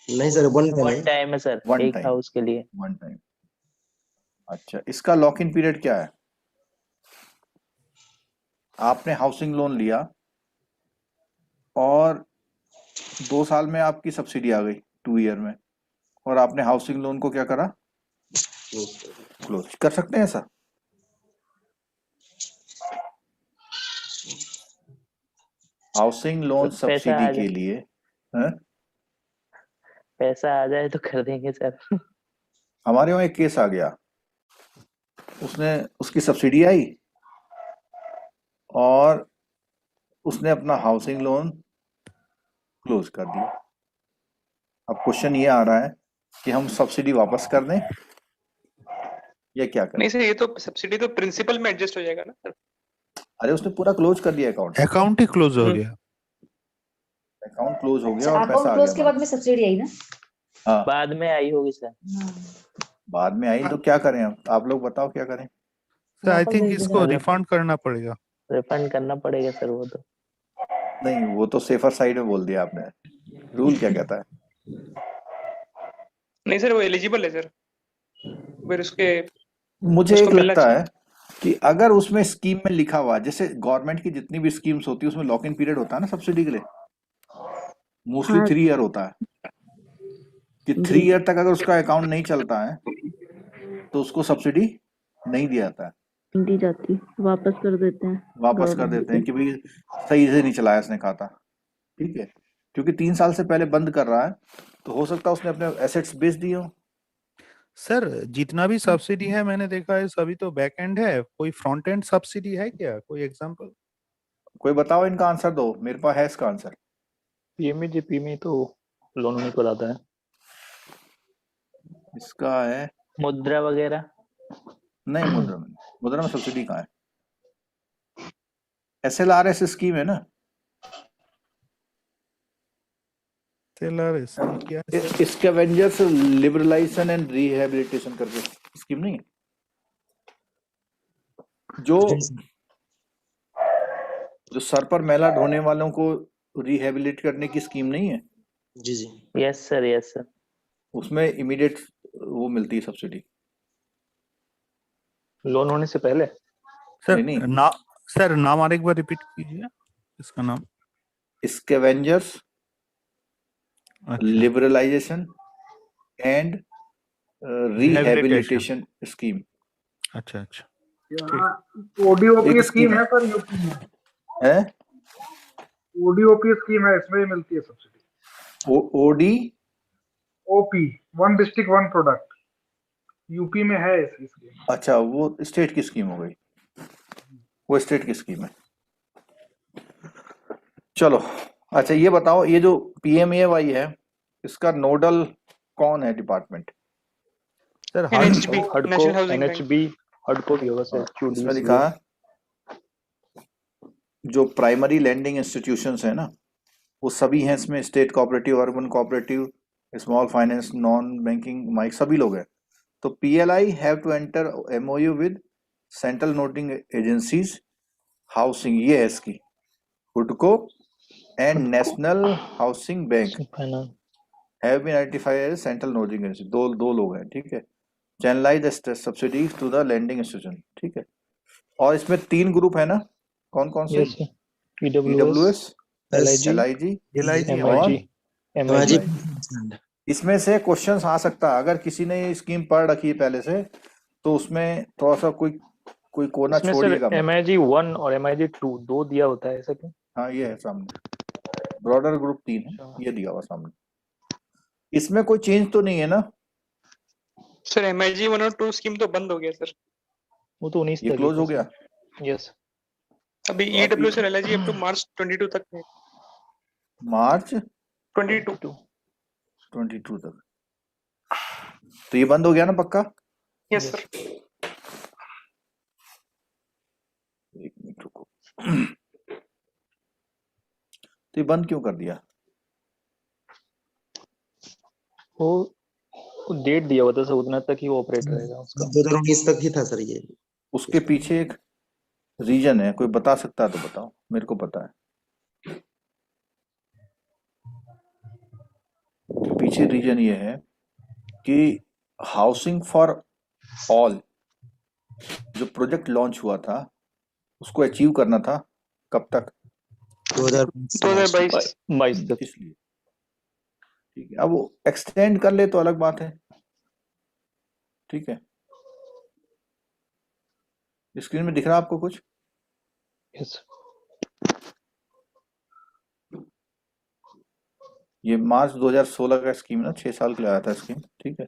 Speaker 2: नहीं सर, वन टाइम
Speaker 3: वन
Speaker 2: है।
Speaker 3: टाइम है सर,
Speaker 1: One
Speaker 3: एक
Speaker 1: time.
Speaker 3: हाउस के लिए।
Speaker 1: One time. अच्छा, इसका लॉक इन पीरियड क्या है? आपने हाउसिंग लोन लिया और 2 साल में आपकी सब्सिडी आ गई 2 ईयर में, और आपने हाउसिंग लोन को क्या करा, क्लोज कर सकते हैं ऐसा? हाउसिंग लोन
Speaker 3: तो पैसा
Speaker 1: सब्सिडी
Speaker 3: आ
Speaker 1: के
Speaker 3: जाए,
Speaker 1: लिए हैं?
Speaker 3: पैसा आ जाए तो कर देंगे सर।
Speaker 1: हमारे वहां एक केस आ गया, उसकी सब्सिडी आई और उसने अपना हाउसिंग लोन क्लोज कर दिया। अब क्वेश्चन ये आ रहा है कि हम सब्सिडी वापस कर दें या क्या करें?
Speaker 5: नहीं सर, ये तो सब्सिडी तो प्रिंसिपल में एडजस्ट हो जाएगा ना सर।
Speaker 1: अरे उसने पूरा क्लोज कर दिया अकाउंट,
Speaker 4: अकाउंट ही क्लोज हो गया।
Speaker 1: अकाउंट क्लोज हो गया
Speaker 6: अच्छा,
Speaker 1: और पैसा
Speaker 6: अकाउंट
Speaker 1: आ
Speaker 6: क्लोज के
Speaker 1: गया
Speaker 6: बाद में सब्सिडी आई ना?
Speaker 1: हाँ,
Speaker 3: बाद में आई होगी सर।
Speaker 6: हाँ,
Speaker 1: बाद में आई तो क्या करें? अब आप लोग बताओ क्या करें।
Speaker 4: सर आई
Speaker 6: वापस
Speaker 4: थिंक
Speaker 6: भेज दो
Speaker 4: इसको
Speaker 6: सर।
Speaker 4: रिफंड करना पड़ेगा।
Speaker 3: रिफंड करना पड़ेगा सर वो तो।
Speaker 1: नहीं, वो तो सेफर साइड में बोल दिया आपने। रूल क्या कहता है?
Speaker 5: नहीं सर, वो एलिजिबल है सर, फिर उसके
Speaker 1: मुझे
Speaker 5: उसको
Speaker 1: एक
Speaker 5: मिलना
Speaker 1: लगता
Speaker 5: चाहिए।
Speaker 1: है कि अगर उसमें स्कीम में लिखा हुआ, जैसे गवर्नमेंट की जितनी भी स्कीम्स होती है उसमें लॉक इन पीरियड होता है ना सब्सिडी के लिए, मोस्टली
Speaker 8: हाँ
Speaker 1: 3 ईयर होता है कि 3
Speaker 8: जी
Speaker 1: ईयर तक अगर उसका अकाउंट नहीं चलता है तो उसको सब्सिडी नहीं दिया जाता है,
Speaker 8: दी जाती, वापस कर देते हैं
Speaker 1: वापस कर
Speaker 8: गवर्नमेंट
Speaker 1: देते हैं
Speaker 8: को।
Speaker 1: कि भाई सही से नहीं चलाया इसने खाता, ठीक है। क्योंकि 3 साल से पहले बंद कर रहा है तो हो सकता है उसने अपने एसेट्स बेच दिए हो।
Speaker 4: सर जितना भी सब्सिडी है मैंने देखा है सभी तो बैक एंड है, कोई फ्रंट एंड सब्सिडी है क्या, कोई एग्जांपल?
Speaker 1: कोई बताओ, इनका आंसर दो, मेरे पास है इसका आंसर।
Speaker 9: पीएमएजीपी में तो लोन नहीं कराता है।
Speaker 1: इसका है
Speaker 3: मुद्रा वगैरह।
Speaker 1: नहीं, मुद्रा में सब्सिडी कहाँ है? SLRS स्कीम है ना।
Speaker 4: SLRS क्या है sir?
Speaker 1: Scavengers liberalisation and rehabilitation करके स्कीम नहीं है जो जो सर पर मैला ढोने वालों को रिहैबिलिट करने की स्कीम नहीं है?
Speaker 2: जी जी।
Speaker 3: Yes sir, yes sir.
Speaker 1: उसमें इमीडिएट वो मिलती है सब्सिडी।
Speaker 9: लोन होने से पहले।
Speaker 4: सर
Speaker 1: नहीं,
Speaker 4: सर नाम और एक बार रिपीट कीजिए इसका नाम।
Speaker 1: स्कैवेंजर्स
Speaker 4: अच्छा,
Speaker 1: लिबरलाइजेशन एंड रिहैबिलिटेशन स्कीम।
Speaker 4: अच्छा अच्छा।
Speaker 10: ओडीओपी स्कीम है सर, यूपी में
Speaker 1: है
Speaker 10: ओडीओपी स्कीम है, इसमें ही मिलती है subsidy.
Speaker 1: OD
Speaker 10: OP, one district one product, UP में है इसकी स्कीम।
Speaker 1: अच्छा, वो स्टेट की स्कीम हो गई, वो स्टेट की स्कीम है। चलो अच्छा, ये बताओ, ये जो PMAY है इसका नोडल कौन है डिपार्टमेंट?
Speaker 4: सर
Speaker 5: NHB,
Speaker 9: हडको,
Speaker 5: नेशनल हाउसिंग बैंक।
Speaker 9: एनएचबी, हडको भी होगा सर।
Speaker 1: इसमें लिखा है जो प्राइमरी लैंडिंग इंस्टीट्यूशंस है ना वो सभी हैं इसमें, state cooperative, urban cooperative, small finance, non banking, mike, सभी लोग हैं। तो PLI have to enter MOU with central noting agencies housing, ये है इसकी, हुडको and national housing bank have been identified as central noting agency. दो लोग हैं, ठीक है। Channelise the subsidies to the lending institution, ठीक है। और इसमें 3 ग्रुप है ना, कौन कौन से?
Speaker 9: Yes sir,
Speaker 1: EWS,
Speaker 2: LIG,
Speaker 1: LIG और
Speaker 9: एमआईजी, एमआईजी।
Speaker 1: इसमें से क्वेश्चंस आ सकता है, अगर किसी ने स्कीम पढ़ रखी है पहले से तो उसमें थोड़ा सा कोई कोना
Speaker 9: इसमें सर
Speaker 1: छोड़िएगा मत।
Speaker 9: एमआईजी 1 और एमआईजी 2 दो दिया होता है ऐसा क्यों?
Speaker 1: हाँ, ये है सामने, ब्रॉडर ग्रुप 3 है, ये दिया हुआ सामने। इसमें कोई चेंज तो नहीं है ना?
Speaker 5: सर MIG 1 और 2 स्कीम तो बंद हो गया सर।
Speaker 9: वो तो 19
Speaker 1: ये
Speaker 9: तक
Speaker 1: क्लोज हो गया।
Speaker 9: यस।
Speaker 5: अभी
Speaker 1: तो अभी
Speaker 5: EWS और LIG अप टू मार्च 22 तक है।
Speaker 1: मार्च
Speaker 5: 22
Speaker 1: 22 तक, तो ये बंद हो गया ना पक्का?
Speaker 5: Yes sir.
Speaker 1: एक मिनट रुको। तो ये बंद क्यों कर दिया?
Speaker 9: वो डेट दिया हुआ था सर, उतना तक ही वो ऑपरेट रहेगा उसका।
Speaker 2: 2019 तक ही था सर ये।
Speaker 1: उसके पीछे एक रीजन है, कोई बता सकता है तो बताओ, मेरे को पता है। पीछे रीजन ये है कि हाउसिंग फॉर ऑल जो प्रोजेक्ट लॉन्च हुआ था उसको अचीव करना था कब तक?
Speaker 5: 2022
Speaker 9: 22 तक।
Speaker 1: इसलिए ठीक है, अब वो एक्सटेंड कर ले तो अलग बात है। ठीक है, स्क्रीन में दिख रहा है आपको कुछ?
Speaker 9: यस
Speaker 1: ये मार्च 2016 का स्कीम ना, 6 साल के लिए आया था स्कीम। ठीक है,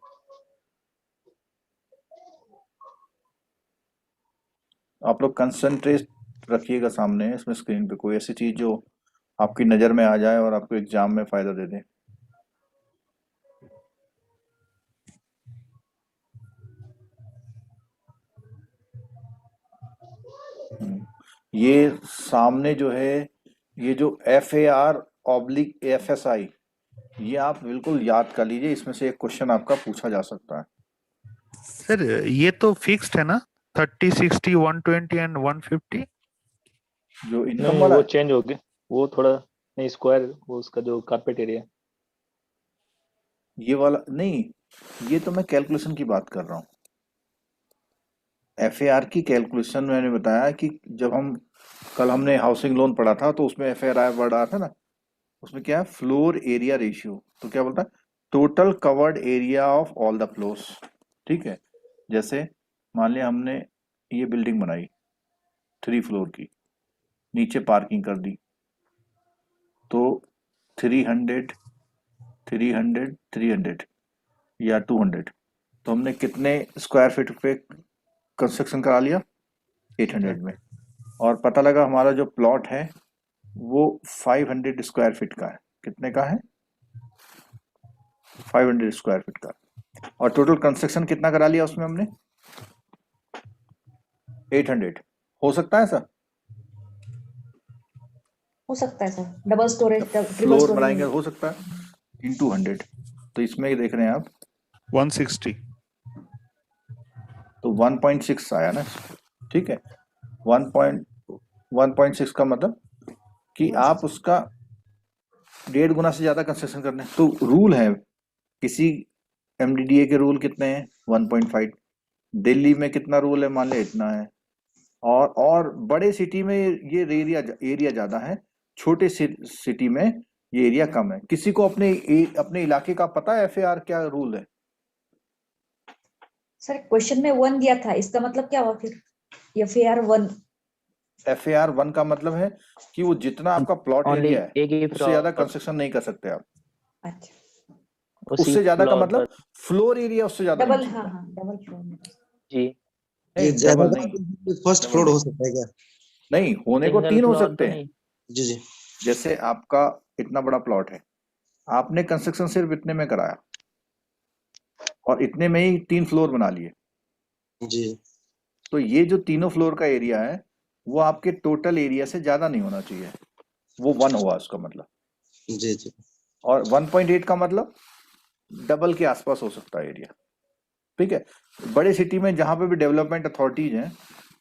Speaker 1: आप लोग कंसंट्रेट रखिएगा सामने इसमें स्क्रीन पे, कोई ऐसी चीज जो आपकी नजर में आ जाए और आपको एग्जाम में फायदा दे दे। ये सामने जो है, ये जो FAR/FSI, ये आप बिल्कुल याद कर लीजिए, इसमें से एक क्वेश्चन आपका पूछा जा सकता है।
Speaker 4: सर ये तो फिक्स्ड है ना, 30, 60, 120 एंड 150?
Speaker 1: जो इनकम
Speaker 9: नहीं,
Speaker 1: वाला
Speaker 9: वो
Speaker 1: है,
Speaker 9: चेंज हो गया, वो थोड़ा नहीं स्क्वायर, वो उसका जो कारपेट एरिया।
Speaker 1: ये वाला नहीं, ये तो मैं कैलकुलेशन की बात कर रहा हूँ। FAR की कैलकुलेशन मैंने बताया कि जब हमने हाउसिंग लोन पढ़ा था तो उसमें FAR वर्ड आया था ना, उसमें क्या है, फ्लोर एरिया रेशियो। तो क्या बोलता है, total covered area of all the floors. ठीक है, जैसे मान लिया हमने ये बिल्डिंग बनाई 3 फ्लोर की, नीचे पार्किंग कर दी, तो 300 300 300 या 200, तो हमने कितने स्क्वायर फीट पे कंस्ट्रक्शन करा लिया? 800 में। और पता लगा हमारा जो प्लॉट है वो 500 स्क्वायर फीट का है। कितने का है? 500 स्क्वायर फीट का। और टोटल कंस्ट्रक्शन कितना करा लिया उसमें हमने? 800। हो सकता है ऐसा?
Speaker 6: हो सकता है sir, double storage triple
Speaker 1: floor
Speaker 6: storage
Speaker 1: बनाएंगे, हो सकता है इंटू 100। तो इसमें ये देख रहे हैं आप
Speaker 4: 160।
Speaker 1: तो 1.6 आया ना। ठीक है, 1.6 का मतलब कि आप उसका 1.5 गुना से ज्यादा कंस्ट्रक्शन करने। तो रूल है, किसी MDDA के रूल कितने हैं? 1.5। दिल्ली में कितना रूल है? मान ले इतना है। और बड़े सिटी में ये एरिया ज्यादा है, छोटे सिटी में ये एरिया कम है। किसी को अपने इलाके का पता है FAR क्या रूल है?
Speaker 6: सर क्वेश्चन में 1 दिया था, इसका मतलब क्या हुआ फिर? FAR 1।
Speaker 1: FAR 1 का मतलब है कि वो जितना आपका प्लॉट
Speaker 3: Only
Speaker 1: एरिया है
Speaker 3: एक ही
Speaker 1: उससे ज्यादा
Speaker 3: फ्लोर,
Speaker 1: कंस्ट्रक्शन नहीं कर सकते आप।
Speaker 6: अच्छा,
Speaker 3: उसी
Speaker 1: उससे ज्यादा का
Speaker 3: फ्लोर
Speaker 1: मतलब
Speaker 3: पर।
Speaker 1: फ्लोर एरिया उससे ज्यादा
Speaker 6: डबल,
Speaker 1: नहीं
Speaker 6: हाँ
Speaker 1: चलता।
Speaker 6: हाँ, डबल फ्लोर में।
Speaker 3: जी,
Speaker 2: ये
Speaker 1: नहीं,
Speaker 2: ज्यादा
Speaker 1: डबल नहीं,
Speaker 2: फर्स्ट
Speaker 1: डबल
Speaker 2: फ्लोर हो
Speaker 1: नहीं,
Speaker 2: सकता है क्या?
Speaker 1: नहीं होने को
Speaker 3: सिंगल
Speaker 1: 3 हो
Speaker 3: फ्लोर
Speaker 1: सकते
Speaker 3: तो
Speaker 1: हैं।
Speaker 3: नहीं।
Speaker 2: जी जी
Speaker 1: जैसे आपका इतना बड़ा प्लॉट है, आपने कंस्ट्रक्शन सिर्फ इतने में कराया और इतने में ही 3 फ्लोर बना लिए,
Speaker 2: जी
Speaker 1: तो ये जो तीनों फ्लोर का एरिया है वो आपके टोटल एरिया से ज्यादा नहीं होना चाहिए। वो 1 हुआ उसका मतलब।
Speaker 2: जी जी
Speaker 1: और 1.8 का मतलब डबल के आसपास हो सकता है एरिया। ठीक है, बड़े सिटी में जहां पे भी डेवलपमेंट अथॉरिटीज हैं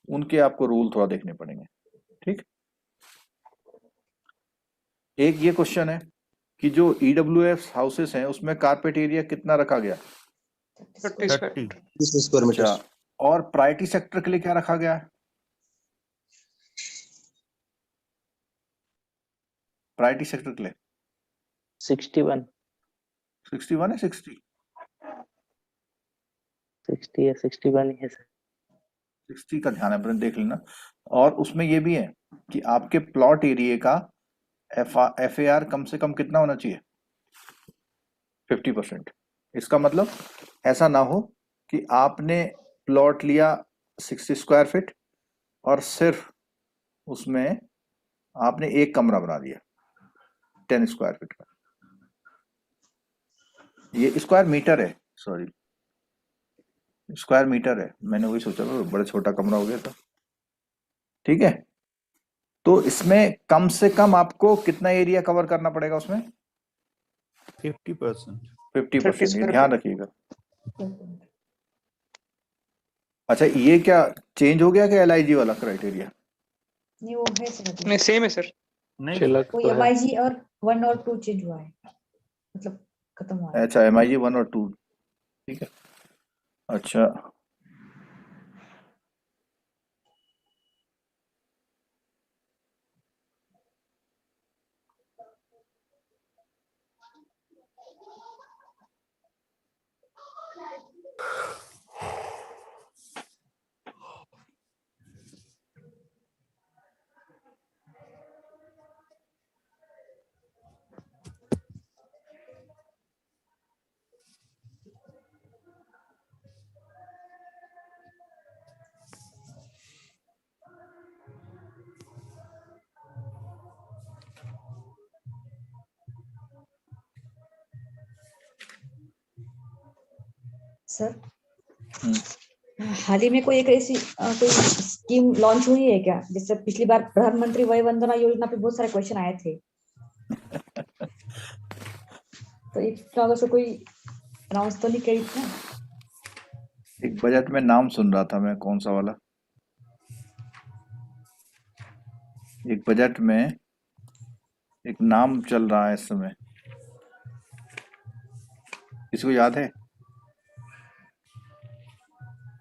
Speaker 1: उनके आपको रूल थोड़ा देखने पड़ेंगे। ठीक, एक ये क्वेश्चन है कि जो EWF हाउसेस हैं उसमें कारपेट एरिया कितना रखा गया?
Speaker 5: 30 स्क्वायर
Speaker 4: 30।
Speaker 2: 30 square metre.
Speaker 1: अच्छा, और प्रायोरिटी सेक्टर के लिए क्या रखा गया है? प्रायोरिटी सेक्टर के लिए
Speaker 3: 61,
Speaker 1: 61 है, 60
Speaker 3: या 61 ही है सर।
Speaker 1: 60 का ध्यान है, अपने देख लेना। और उसमें ये भी है कि आपके प्लॉट एरिया का FAR कम से कम कितना होना चाहिए? 50%। इसका मतलब ऐसा ना हो कि आपने प्लॉट लिया 60 स्क्वायर फीट और सिर्फ उसमें आपने एक कमरा बना दिया 10 स्क्वायर फीट का, ये स्क्वायर मीटर है, सॉरी स्क्वायर मीटर है, मैंने वही सोचा था बड़ा छोटा कमरा हो गया था। ठीक है, तो इसमें कम से कम आपको कितना एरिया कवर करना पड़ेगा उसमें?
Speaker 4: 50%।
Speaker 1: 50%, ये
Speaker 5: square
Speaker 1: ध्यान रखिएगा। अच्छा, ये क्या चेंज हो गया क्या LIG वाला क्राइटेरिया?
Speaker 6: नहीं वो है सर अभी।
Speaker 5: नहीं सेम है सर।
Speaker 4: नहीं
Speaker 9: 6 लाख
Speaker 6: वो
Speaker 9: तो है।
Speaker 6: MIG और 1 और 2 चेंज हुआ है, मतलब खत्म हुआ है।
Speaker 1: अच्छा, MIG 1 और 2, ठीक है। अच्छा,
Speaker 6: सर
Speaker 1: हम्म,
Speaker 6: हाल ही में कोई एक ऐसी कोई स्कीम लॉन्च हुई है क्या? जैसे पिछली बार प्रधानमंत्री वय वंदना योजना पे बहुत सारे क्वेश्चन आए थे, तो इसका वजह से कोई अनाउंस तो नहीं करी थी ना?
Speaker 1: एक बजट में नाम सुन रहा था मैं, कौन सा वाला, एक बजट में एक नाम चल रहा है इस समय, किसी को याद है?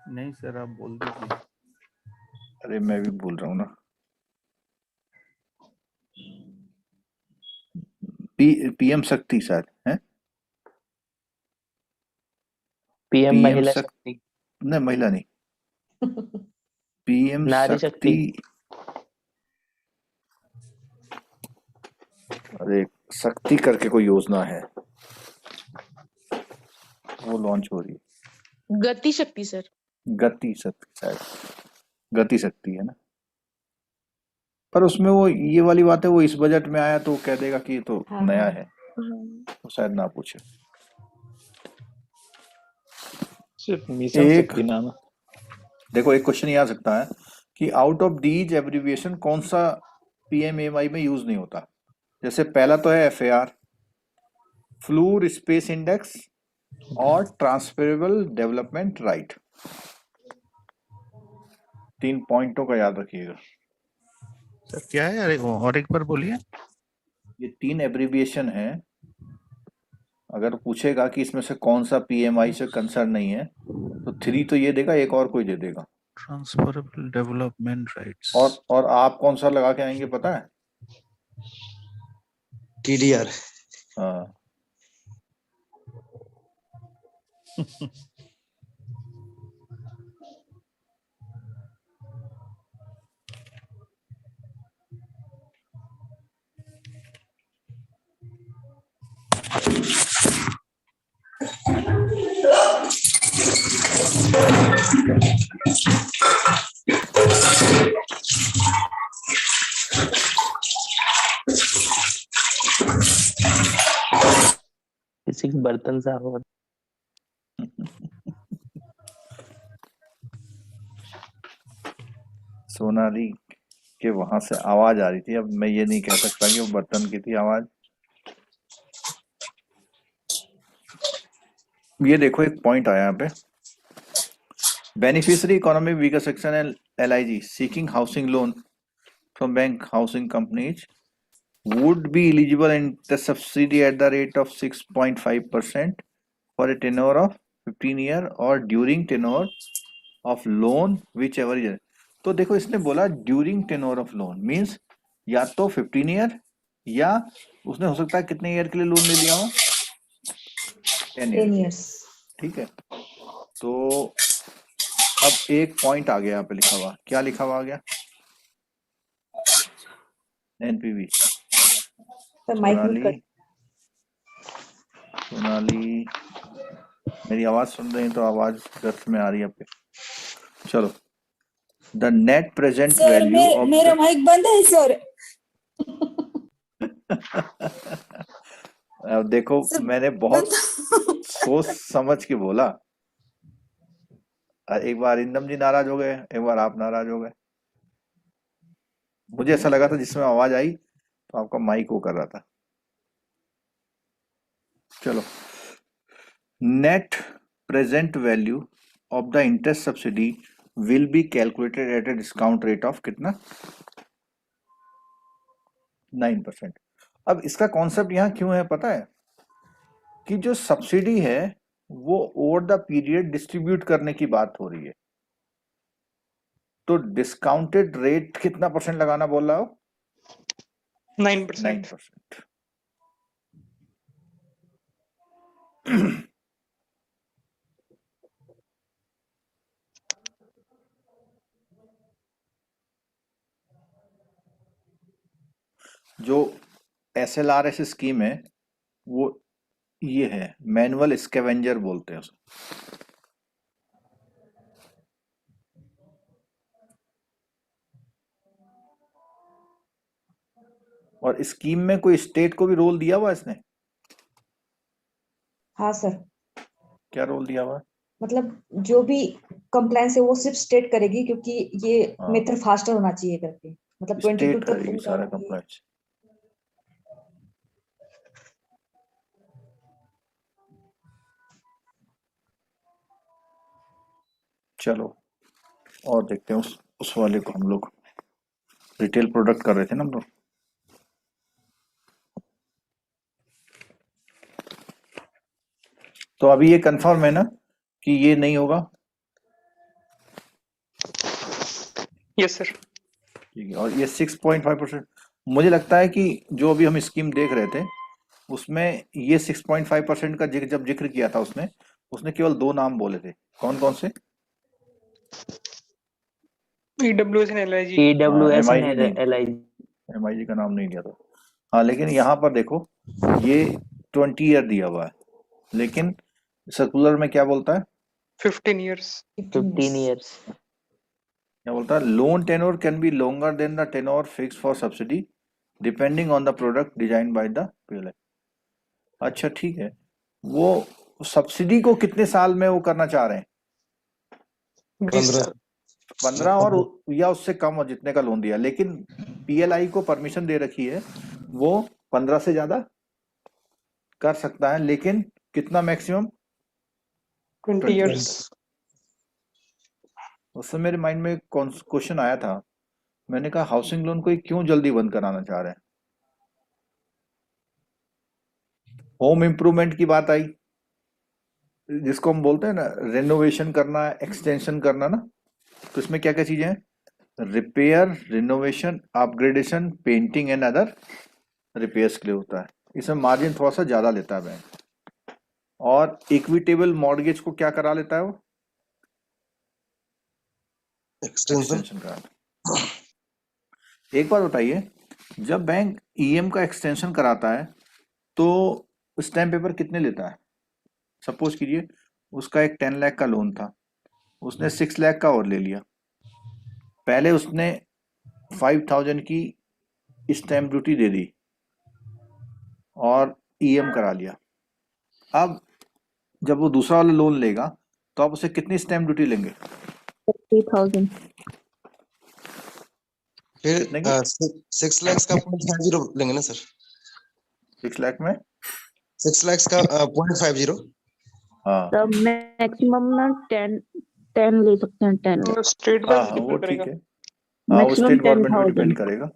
Speaker 4: नहीं सर, आप बोल दीजिए।
Speaker 1: अरे मैं भी भूल रहा हूँ ना। PM शक्ति शायद है,
Speaker 3: PM
Speaker 1: PM
Speaker 3: महिला
Speaker 1: शक्ति,
Speaker 3: शक्ति,
Speaker 1: नहीं महिला नहीं, PM
Speaker 3: नारी
Speaker 1: शक्ति,
Speaker 3: शक्ति।
Speaker 1: अरे शक्ति करके कोई योजना है, वो लॉन्च हो रही है।
Speaker 11: गति शक्ति सर।
Speaker 1: गति शक्ति, शायद गति शक्ति है ना। पर उसमें वो ये वाली बात है, वो इस बजट में आया तो कह देगा कि ये तो
Speaker 6: हाँ,
Speaker 1: नया
Speaker 6: हाँ।
Speaker 1: है, तो शायद ना पूछे।
Speaker 9: सिर्फ मिशन
Speaker 1: एक
Speaker 9: शक्ति नाम है।
Speaker 1: देखो, एक क्वेश्चन ये आ सकता है कि आउट ऑफ दीज एब्रिविएशन कौन सा PMAY में यूज नहीं होता? जैसे पहला तो है FAR, फ्लूर स्पेस इंडेक्स और ट्रांसफरेबल डेवलपमेंट राइट। 3 पॉइंटों का याद रखिएगा।
Speaker 4: सर क्या है? अरे और एक बार बोलिए।
Speaker 1: ये 3 एब्रिविएशन है, अगर पूछेगा कि इसमें से कौन सा PMI से कंसर्न नहीं है तो 3 तो ये देगा, एक और कोई दे देगा।
Speaker 4: Transferable development rights.
Speaker 1: और आप कौन सा लगा के आएंगे पता है?
Speaker 2: TDR।
Speaker 1: हाँ,
Speaker 3: किसी के बर्तन साफ हो।
Speaker 1: सोनाली के वहां से आवाज आ रही थी, अब मैं ये नहीं कह सकता कि वो बर्तन की थी आवाज। ये देखो, एक पॉइंट आया यहाँ पे, beneficiary economy weaker section and LIG seeking housing loan from bank housing companies would be eligible in the subsidy at the rate of 6.5% for a tenure of 15 year or during tenure of loan whichever is। तो देखो, इसने बोला during tenure of loan, means या तो 15 ईयर या उसने हो सकता है कितने ईयर के लिए लोन ले लिया हो, 10
Speaker 6: 10
Speaker 1: ईयर।
Speaker 6: years।
Speaker 1: ठीक है, तो अब एक पॉइंट आ गया यहाँ पे लिखा हुआ, क्या लिखा हुआ आ गया? NPV।
Speaker 6: सर माइक म्यूट कर।
Speaker 1: सोनाली मेरी आवाज सुन रहे हैं तो आवाज दर्द में आ रही है आपके? चलो, the net present
Speaker 6: sir
Speaker 1: value of
Speaker 6: मेरा माइक बंद है सर।
Speaker 1: अब देखो
Speaker 6: सर,
Speaker 1: मैंने बहुत सोच समझ के बोला। एक बार इंदम जी नाराज हो गए, एक बार आप नाराज हो गए। मुझे ऐसा लगा था जिसमें आवाज आई तो आपका माइक वो कर रहा था। चलो, net present value of the interest subsidy will be calculated at a discount rate of कितना? 9%। अब इसका कॉन्सेप्ट यहाँ क्यों है पता है? कि जो सब्सिडी है वो ओवर द पीरियड डिस्ट्रीब्यूट करने की बात हो रही है। तो डिस्काउंटेड रेट कितना परसेंट लगाना बोल रहा हो?
Speaker 5: 9%।
Speaker 1: 9%। जो SLRS स्कीम है वो ये है, मैनुअल स्कैवेंजर बोलते हैं उसे। और स्कीम में कोई स्टेट को भी रोल दिया हुआ इसने?
Speaker 6: हाँ सर,
Speaker 1: क्या रोल दिया हुआ है?
Speaker 6: मतलब जो भी कंप्लायंस है वो सिर्फ स्टेट करेगी, क्योंकि ये
Speaker 1: हाँ।
Speaker 6: मेथड फास्टर होना चाहिए करके, मतलब 22
Speaker 1: स्टेट
Speaker 6: तक
Speaker 1: करेगी
Speaker 6: पूरा
Speaker 1: सारा
Speaker 6: ये-
Speaker 1: कंप्लायंस। चलो और देखते हैं उस वाले को। हम लोग रिटेल प्रोडक्ट कर रहे थे ना हम लोग। तो अभी ये कंफर्म है ना कि ये नहीं होगा?
Speaker 5: Yes sir.
Speaker 1: ठीक है। और ये 6.5%, मुझे लगता है कि जो अभी हम स्कीम देख रहे थे उसमें ये 6.5% का जब जिक्र किया था उसने केवल 2 नाम बोले थे। कौन कौन से?
Speaker 5: EWS and LIG।
Speaker 3: EWS
Speaker 1: MIG
Speaker 3: and
Speaker 1: नहीं,
Speaker 3: LIG।
Speaker 1: MIG का नाम नहीं लिया था। हाँ, लेकिन यहाँ पर देखो ये 20 ईयर दिया हुआ है, लेकिन सर्कुलर में क्या बोलता है?
Speaker 5: 15 years।
Speaker 3: 15 years।
Speaker 1: क्या बोलता है? Loan tenure can be longer than the tenure fix for subsidy depending on the product design by the PLI। अच्छा ठीक है, वो सब्सिडी को कितने साल में वो करना चाह रहे हैं?
Speaker 5: 20
Speaker 2: 15
Speaker 5: साल।
Speaker 1: 15 और या उससे कम, और जितने का लोन दिया। लेकिन PLI को परमिशन दे रखी है वो 15 से ज्यादा कर सकता है, लेकिन कितना मैक्सिमम?
Speaker 5: 20 years।
Speaker 1: उससे मेरे माइंड में क्वेश्चन आया था, मैंने कहा हाउसिंग लोन को ये क्यों जल्दी बंद कराना चाह रहे हैं? होम इम्प्रूवमेंट की बात आई, जिसको हम बोलते हैं ना रेनोवेशन करना, एक्सटेंशन करना ना, तो इसमें क्या क्या चीजें हैं? Repair, renovation, upgradation, painting and other repairs के लिए होता है। इसमें मार्जिन थोड़ा सा ज्यादा लेता है बैंक। और इक्विटेबल मॉर्गेज को क्या करा लेता है वो?
Speaker 2: एक्सटेंशन।
Speaker 1: एक्सटेंशन करा। एक बात बताइए, जब बैंक EM का एक्सटेंशन कराता है तो स्टैम्प पेपर कितने लेता है? सपोज कीजिए उसका एक 10 लाख का लोन था, उसने 6 लाख का और ले लिया। पहले उसने 5,000 की स्टैम्प ड्यूटी दे दी और EM करा लिया। अब जब वो दूसरा वाला लोन लेगा तो आप उसे कितनी स्टैम्प ड्यूटी लेंगे?
Speaker 8: 30,000।
Speaker 2: फिर
Speaker 1: कितने की?
Speaker 2: 6 lakhs का 0.50 लेंगे ना सर?
Speaker 1: 6 लाख में
Speaker 2: 6 lakhs का 0.50।
Speaker 1: हाँ
Speaker 8: तब मैक्सिमम ना 10 ले सकते हैं, 10 लाख।
Speaker 5: स्टेट
Speaker 1: हाँ
Speaker 5: वाइज
Speaker 1: हाँ वो
Speaker 5: डिपेंड
Speaker 1: ठीक
Speaker 5: करेगा।
Speaker 1: है। हाँ वो
Speaker 8: मैक्सिमम
Speaker 1: स्टेट गवर्नमेंट पे
Speaker 8: 10,000।
Speaker 1: डिपेंड करेगा,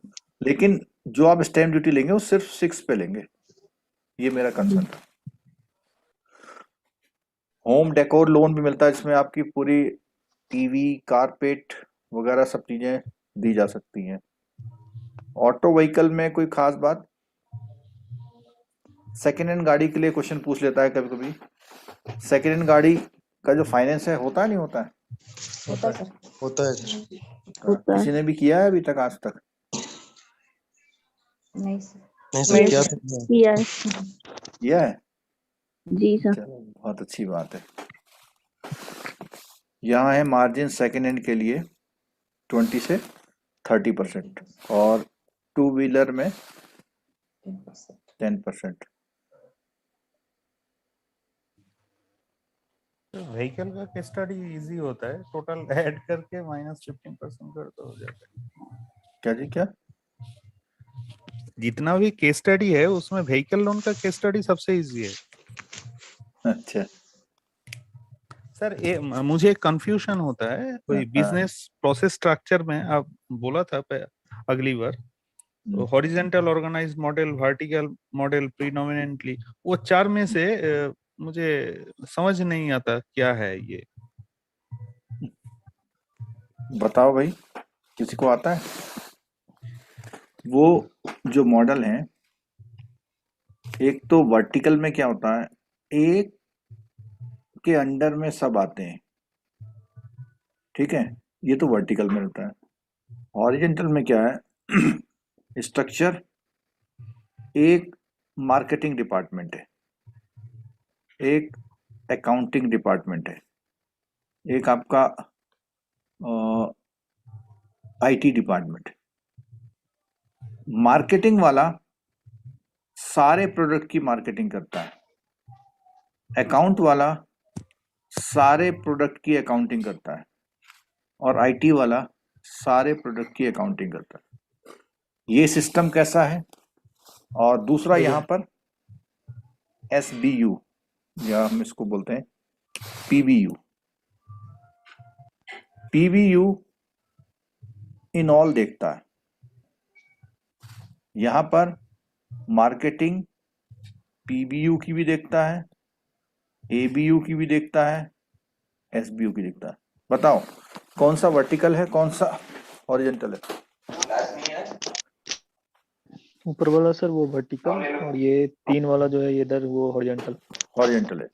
Speaker 1: लेकिन जो आप स्टैम्प ड्यूटी लेंगे वो सिर्फ 6 पे लेंगे। ये मेरा कंसर्न था। होम डेकोर लोन भी मिलता है जिसमें आपकी पूरी टीवी, कारपेट वगैरह सब चीजें दी जा सकती हैं। ऑटो व्हीकल में कोई खास बात? सेकेंड हैंड गाड़ी के लिए क्वेश्चन पूछ लेता है कभी कभी। सेकेंड हैंड गाड़ी का जो फाइनेंस है होता है नहीं होता है?
Speaker 6: होता है सर।
Speaker 2: होता है सर।
Speaker 8: होता है।
Speaker 1: किसी ने भी किया है अभी तक, आज तक?
Speaker 6: नहीं सर।
Speaker 2: नहीं सर,
Speaker 5: नहीं
Speaker 2: क्या
Speaker 5: सर।
Speaker 8: किया है।
Speaker 1: किया है?
Speaker 8: जी सर।
Speaker 1: चलो बहुत अच्छी बात है। यहाँ है मार्जिन सेकेंड हैंड के लिए 20 से 30%, और टू व्हीलर में
Speaker 6: 10%.
Speaker 1: 10%।
Speaker 4: व्हीकल का केस स्टडी इजी होता है, टोटल ऐड करके -15% कर दो हो जाता है।
Speaker 1: क्या जी क्या?
Speaker 4: जितना भी केस स्टडी है उसमें व्हीकल लोन का केस स्टडी सबसे इजी है।
Speaker 1: अच्छा।
Speaker 4: सर मुझे एक कंफ्यूजन होता है, कोई
Speaker 1: हाँ,
Speaker 4: बिजनेस प्रोसेस स्ट्रक्चर में आप बोला था अगली बार, तो horizontal organised model, vertical model, predominantly, वो चार में से मुझे समझ नहीं आता क्या है ये।
Speaker 1: बताओ भाई, किसी को आता है? वो जो मॉडल है, एक तो वर्टिकल में क्या होता है, एक के अंडर में सब आते हैं, ठीक है, ये तो वर्टिकल में होता है। हॉरिजेंटल में क्या है, स्ट्रक्चर एक मार्केटिंग डिपार्टमेंट है, एक अकाउंटिंग डिपार्टमेंट है, एक आपका आईटी डिपार्टमेंट। मार्केटिंग वाला सारे प्रोडक्ट की मार्केटिंग करता है, अकाउंट वाला सारे प्रोडक्ट की अकाउंटिंग करता है, और आईटी वाला सारे प्रोडक्ट की अकाउंटिंग करता है। ये सिस्टम कैसा है? और दूसरा यहाँ पर SBU, या हम इसको बोलते हैं PBU। PBU इन ऑल देखता है। यहाँ पर मार्केटिंग PBU की भी देखता है, ABU की भी देखता है, SBU की देखता है। बताओ कौन सा वर्टिकल है, कौन सा हॉरिजॉन्टल है?
Speaker 9: ऊपर वाला सर वो वर्टिकल, और ये 3 वाला जो है इधर वो हॉरिजॉन्टल।
Speaker 1: हॉरिजॉन्टल है।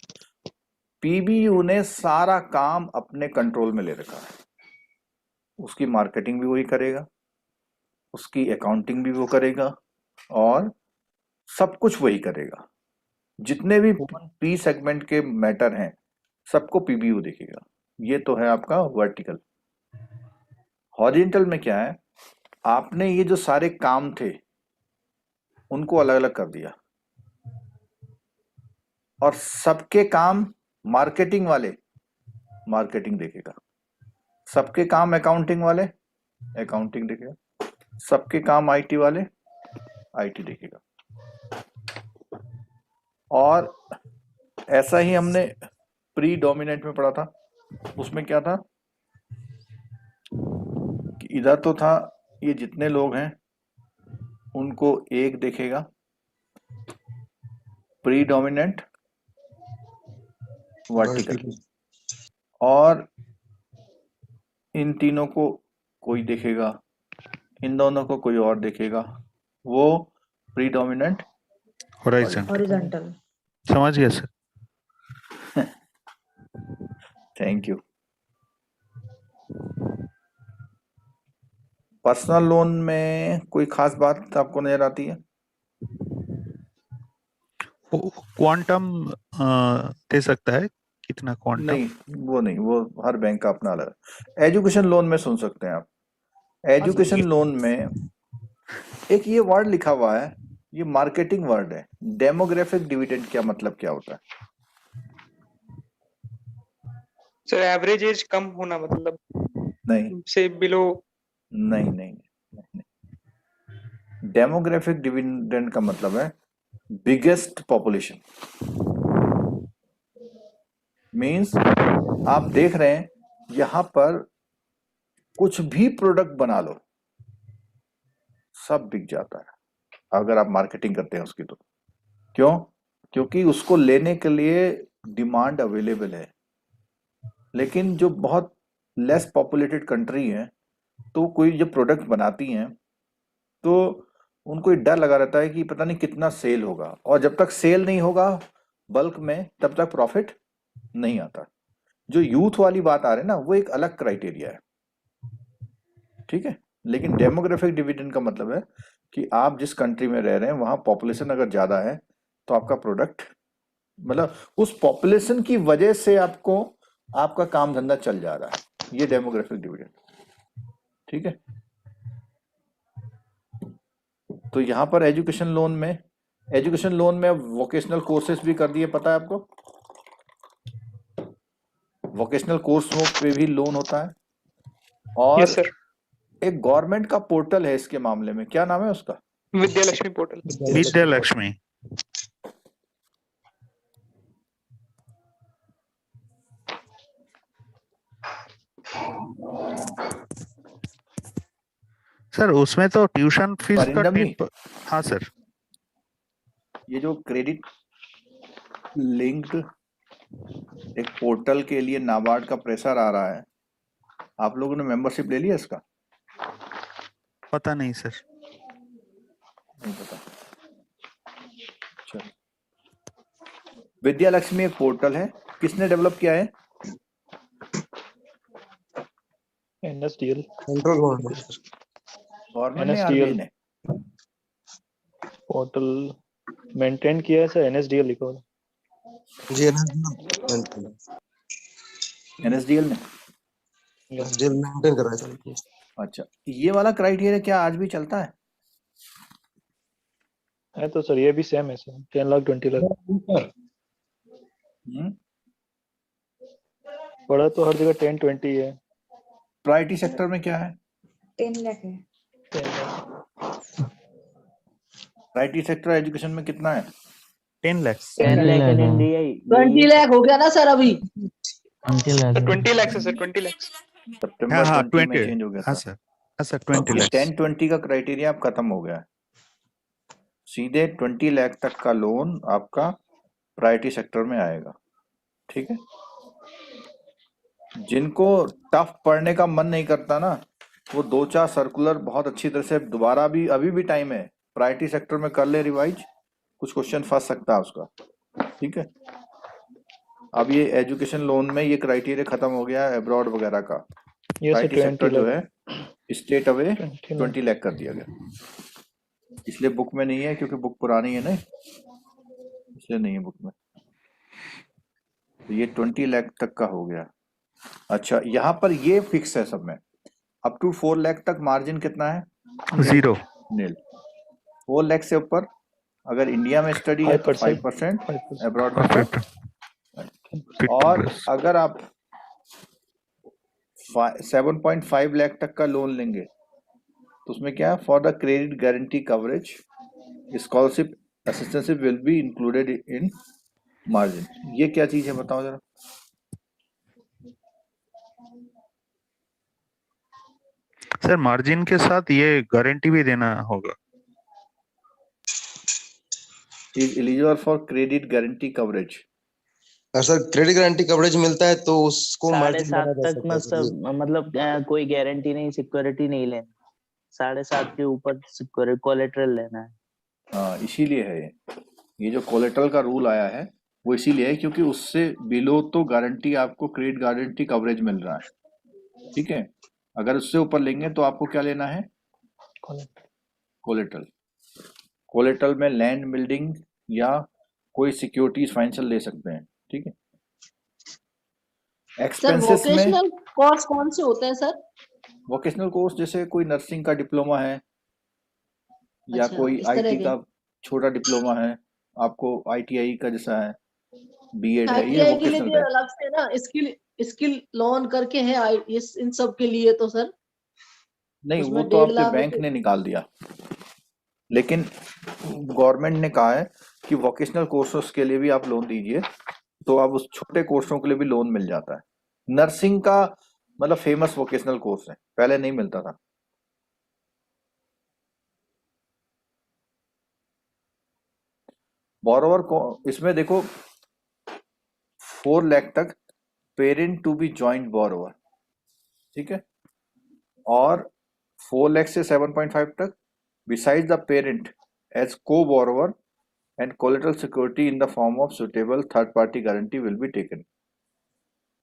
Speaker 1: PBU ने सारा काम अपने कंट्रोल में ले रखा है, उसकी मार्केटिंग भी वही करेगा, उसकी अकाउंटिंग भी वो करेगा, और सब कुछ वही करेगा। जितने भी P सेगमेंट के मैटर हैं सबको PBU देखेगा। ये तो है आपका वर्टिकल। हॉरिजॉन्टल में क्या है, आपने ये जो सारे काम थे उनको अलग अलग कर दिया, और सबके काम मार्केटिंग वाले मार्केटिंग देखेगा, सबके काम अकाउंटिंग वाले अकाउंटिंग देखेगा, सबके काम आईटी वाले आईटी देखेगा। और ऐसा ही हमने प्री डोमिनेंट में पढ़ा था, उसमें क्या था कि इधर तो था ये जितने लोग हैं उनको एक देखेगा, प्री डोमिनेंट, वर्टिकल, और इन तीनों को कोई देखेगा, इन दोनों को कोई और देखेगा, वो प्री डोमिनेंट
Speaker 6: Horizontal.
Speaker 4: समझ गया sir.
Speaker 1: Thank you. Personal loan में कोई खास बात आपको नजर आती है?
Speaker 4: क्वांटम दे सकता है, कितना क्वांटम?
Speaker 1: नहीं, वो नहीं, वो हर बैंक का अपना अलग है। एजुकेशन लोन में सुन सकते हैं आप। एजुकेशन लोन में एक ये वर्ड लिखा हुआ है, ये मार्केटिंग वर्ड है, डेमोग्राफिक डिविडेंड। क्या मतलब, क्या होता है?
Speaker 5: सर एवरेज एज कम होना, मतलब
Speaker 1: नहीं
Speaker 5: से बिलो।
Speaker 1: नहीं नहीं, डेमोग्राफिक डिविडेंड का मतलब है बिगेस्ट पॉपुलेशन। मींस आप देख रहे हैं यहां पर कुछ भी प्रोडक्ट बना लो सब बिक जाता है अगर आप मार्केटिंग करते हैं उसकी। तो क्यों? क्योंकि उसको लेने के लिए डिमांड अवेलेबल है। लेकिन जो बहुत लेस पॉपुलेटेड कंट्री है, तो कोई जब प्रोडक्ट बनाती हैं तो उनको डर लगा रहता है कि पता नहीं कितना सेल होगा, और जब तक सेल नहीं होगा बल्क में तब तक प्रॉफिट नहीं आता। जो यूथ वाली बात आ रही है ना, वो एक अलग क्राइटेरिया है, ठीक है। लेकिन डेमोग्राफिक डिविडेंड का मतलब है कि आप जिस कंट्री में रह रहे हैं वहां पॉपुलेशन अगर ज्यादा है तो आपका प्रोडक्ट, मतलब उस पॉपुलेशन की वजह से आपको आपका काम धंधा चल जा रहा है। ये डेमोग्राफिक डिविडेंड, ठीक है। तो यहाँ पर एजुकेशन लोन में वोकेशनल कोर्सेज भी कर दिए, पता है आपको? वोकेशनल कोर्सों पे भी लोन होता है। और
Speaker 5: यस सर,
Speaker 1: एक गवर्नमेंट का पोर्टल है इसके मामले में, क्या नाम है उसका?
Speaker 5: विद्या लक्ष्मी पोर्टल।
Speaker 4: विद्या लक्ष्मी। सर उसमें तो ट्यूशन फीस का
Speaker 1: परिंदम जी,
Speaker 4: हाँ सर।
Speaker 1: ये जो क्रेडिट लिंक्ड एक पोर्टल के लिए नाबार्ड का प्रेशर आ रहा है, आप लोगों ने मेंबरशिप ले लिया इसका?
Speaker 4: पता नहीं सर।
Speaker 1: नहीं पता। चलो, विद्या लक्ष्मी एक पोर्टल है, किसने डेवलप किया है?
Speaker 9: NSDL
Speaker 2: सेंट्रल गवर्नमेंट
Speaker 1: गवर्नमेंट ने,
Speaker 9: NSDL
Speaker 1: आरबीआई ने?
Speaker 9: पोर्टल मेंटेन किया है सर, NSDL लिखा हुआ है।
Speaker 2: जी
Speaker 1: एनएसडीएल ने?
Speaker 2: जेल मेंटेन कर रहा है सर।
Speaker 1: अच्छा, ये वाला क्राइटेरिया क्या आज भी चलता है?
Speaker 9: है तो सर ये भी सेम है सर, 10 लाख 20 लाख पड़ा तो हर जगह 10-20 है।
Speaker 1: प्रायोरिटी सेक्टर में क्या है?
Speaker 6: 10 लाख है।
Speaker 9: 10 लाख
Speaker 1: प्रायोरिटी सेक्टर एजुकेशन में कितना है?
Speaker 4: 10 लाख।
Speaker 3: 10 lakh in India.
Speaker 7: 20 लाख हो गया ना सर अभी।
Speaker 3: 20 लाख
Speaker 5: 20 लाख है सर, 20 लाख।
Speaker 1: सितंबर
Speaker 4: हाँ
Speaker 1: 20 में
Speaker 4: 20।
Speaker 1: चेंज हो गया
Speaker 4: हाँ
Speaker 1: था।
Speaker 4: सर, हाँ सर 20 लाख।
Speaker 1: 10-20 का क्राइटेरिया अब खत्म हो गया है, सीधे 20 लाख तक का लोन आपका प्रायोरिटी सेक्टर में आएगा। ठीक है, जिनको टफ पढ़ने का मन नहीं करता ना, वो 2-4 सर्कुलर बहुत अच्छी तरह से दोबारा भी, अभी भी टाइम है, प्रायोरिटी सेक्टर में कर ले रिवाइज, कुछ क्वेश्चन फंस सकता है उसका। ठीक है, अब ये एजुकेशन लोन में ये क्राइटेरिया खत्म हो गया एब्रॉड वगैरह का।
Speaker 9: ये सर
Speaker 1: प्रायोरिटी सेक्टर
Speaker 9: 20
Speaker 1: जो
Speaker 9: लाख
Speaker 1: है स्टेट अवे
Speaker 9: 20 लाख
Speaker 1: 20 लाख कर दिया गया। इसलिए बुक में नहीं है क्योंकि बुक पुरानी है ना, इसलिए नहीं है बुक में। तो ये 20 लाख तक का हो गया। अच्छा, यहाँ पर ये फिक्स है सब में, अप टू 4 लाख तक मार्जिन कितना है?
Speaker 4: 0।
Speaker 1: नील। 4 लाख से ऊपर अगर इंडिया में स्टडी है तो 5%,
Speaker 9: 5%।
Speaker 1: अब्रॉड में 5%। और अगर आप 7.5 लाख तक का लोन लेंगे तो उसमें क्या, for the credit guarantee coverage scholarship assistance will be included in margin. ये क्या चीज है बताओ जरा?
Speaker 4: सर मार्जिन के साथ ये गारंटी भी देना होगा।
Speaker 1: Is eligible for credit guarantee coverage.
Speaker 2: Sir credit guarantee coverage मिलता है तो उसको
Speaker 3: 7.5
Speaker 2: मार्जिन बना जा
Speaker 3: तक
Speaker 2: सकता है सर।
Speaker 3: मतलब कोई गारंटी नहीं, सिक्योरिटी नहीं लेना, 7.5 के ऊपर सिक्योरिटी कोलेटरल लेना है।
Speaker 1: हाँ, इसीलिए है ये जो कोलेटरल का रूल आया है वो इसीलिए है क्योंकि उससे बिलो तो गारंटी आपको क्रेडिट गारंटी कवरेज मिल रहा है। ठीक है, अगर उससे ऊपर लेंगे तो आपको क्या लेना है? कोलेटरल। कोलेटरल में लैंड, बिल्डिंग या कोई सिक्योरिटीज फाइनेंशियल ले सकते हैं। ठीक है,
Speaker 7: सर
Speaker 1: एक्सपेंसेस में
Speaker 7: वोकेशनल कोर्स कौन से होते हैं सर?
Speaker 1: वोकेशनल कोर्स जैसे कोई नर्सिंग का डिप्लोमा है या
Speaker 7: अच्छा,
Speaker 1: कोई
Speaker 7: इस तरह
Speaker 1: आईटी
Speaker 7: के।
Speaker 1: का छोटा डिप्लोमा है, आपको आईटीआई का जैसा है, बीएड है, ये
Speaker 7: आईटीआई के लिए
Speaker 1: वोकेशनल
Speaker 7: भी
Speaker 1: है।
Speaker 7: अलग से ना स्किल स्किल लोन करके है इस इन सब के लिए तो सर
Speaker 1: नहीं, वो
Speaker 7: उसमें
Speaker 1: तो
Speaker 7: 1.5
Speaker 1: आपके
Speaker 7: लाख
Speaker 1: बैंक
Speaker 7: रुपए।
Speaker 1: ने निकाल दिया, लेकिन गवर्नमेंट ने कहा है कि वोकेशनल कोर्सेस के लिए भी आप लोन दीजिए, तो अब उस छोटे कोर्सों के लिए भी लोन मिल जाता है। नर्सिंग का मतलब फेमस वोकेशनल कोर्स है, पहले नहीं मिलता था। बोरोवर को इसमें देखो 4 लाख तक parent to be joint borrower, ठीक है, और 4 लाख से 7.5 तक besides the parent as co-borrower and collateral security in the form of suitable third party guarantee will be taken.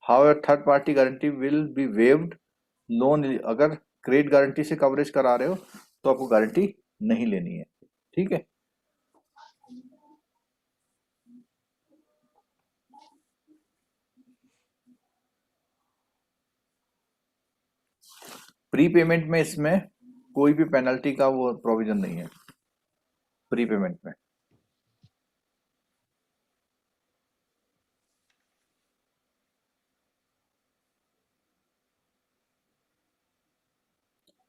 Speaker 1: However, third party guarantee will be waived. Loan अगर क्रेडिट गारंटी से कवरेज करा रहे हो तो आपको गारंटी नहीं लेनी है। ठीक है, प्री पेमेंट में इसमें कोई भी पेनल्टी का वो प्रोविजन नहीं है प्री पेमेंट में।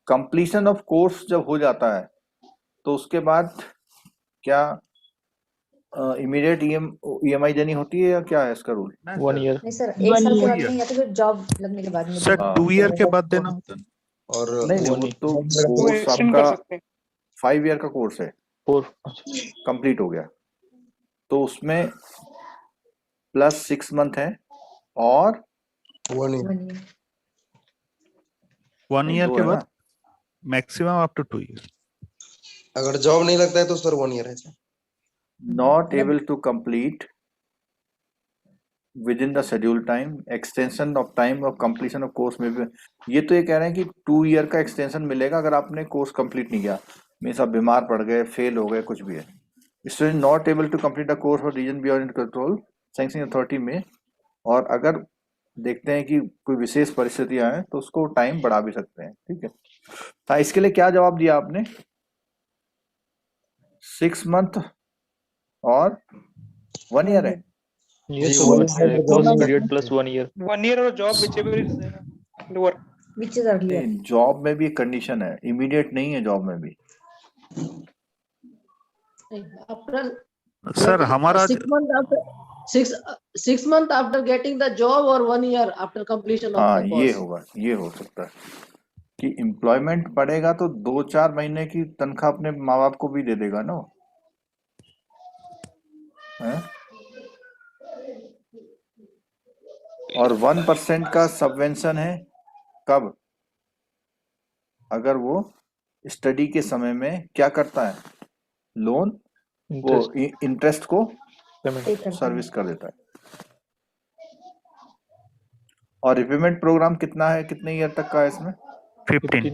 Speaker 1: कंप्लीशन ऑफ कोर्स जब हो जाता है तो उसके बाद क्या इमीडिएट ईएमआई देनी होती है या क्या है इसका रूल?
Speaker 9: 1 ईयर।
Speaker 6: नहीं सर, एक साल के
Speaker 8: year.
Speaker 6: बाद नहीं, या तो फिर जॉब लगने के बाद में
Speaker 4: सर
Speaker 6: देना।
Speaker 4: 2 ईयर के बाद देना होता है।
Speaker 2: और
Speaker 1: नहीं नहीं,
Speaker 9: 1
Speaker 1: वो
Speaker 9: ईयर।
Speaker 1: तो
Speaker 5: वो
Speaker 1: कोर्स
Speaker 5: एक्सटेंड कर
Speaker 1: आपका
Speaker 5: सकते हैं।
Speaker 1: 5 ईयर का कोर्स है,
Speaker 9: 4।
Speaker 1: कंप्लीट हो गया तो उसमें प्लस 6 मंथ है और
Speaker 2: 1 ईयर।
Speaker 6: 1 year।
Speaker 4: 1 ईयर
Speaker 1: दो
Speaker 4: के
Speaker 1: है
Speaker 4: बाद
Speaker 1: ना।
Speaker 4: Maximum up to 2 year.
Speaker 2: अगर जॉब नहीं लगता है तो सर 1 ईयर है sir.
Speaker 1: Not able to complete within the schedule time, extension of time of completion of course में भी। ये तो ये कह रहे हैं कि 2 ईयर का एक्सटेंशन मिलेगा अगर आपने कोर्स कंप्लीट नहीं किया, मीन्स आप बीमार पड़ गए, फेल हो गए, कुछ भी है। Student not able to complete a course for reason beyond control sanctioning authority में, और अगर देखते हैं कि कोई विशेष परिस्थितियां हैं तो उसको टाइम बढ़ा भी सकते हैं। ठीक है, हाँ, इसके लिए क्या जवाब दिया आपने? 6 मंथ और 1 ईयर है।
Speaker 9: ये
Speaker 2: जी,
Speaker 9: सर
Speaker 2: 1
Speaker 9: वो है course period plus 1 year.
Speaker 5: 1 year और job whichever is lower.
Speaker 6: Which is earlier?
Speaker 1: नहीं, जॉब में भी एक कंडीशन है, इमीडिएट नहीं है जॉब में भी।
Speaker 7: After
Speaker 4: सर
Speaker 7: getting
Speaker 4: हमारा
Speaker 7: 6 month after getting the job or 1 year after completion of
Speaker 1: हाँ,
Speaker 7: the
Speaker 1: ये
Speaker 7: course.
Speaker 1: होगा, ये हो सकता है कि एम्प्लॉयमेंट पड़ेगा तो 2-4 महीने की तनख्वाह अपने माँ बाप को भी दे देगा ना, है? और 1% का सबवेंशन है कब? अगर वो स्टडी के समय में क्या करता है, लोन वो
Speaker 9: इंटरेस्ट
Speaker 1: इंटरेस्ट को
Speaker 9: पेमेंट।
Speaker 6: Pay करता है।
Speaker 1: सर्विस कर देता है। और रिपेमेंट प्रोग्राम कितना है, कितने ईयर तक का है इसमें?
Speaker 4: 15।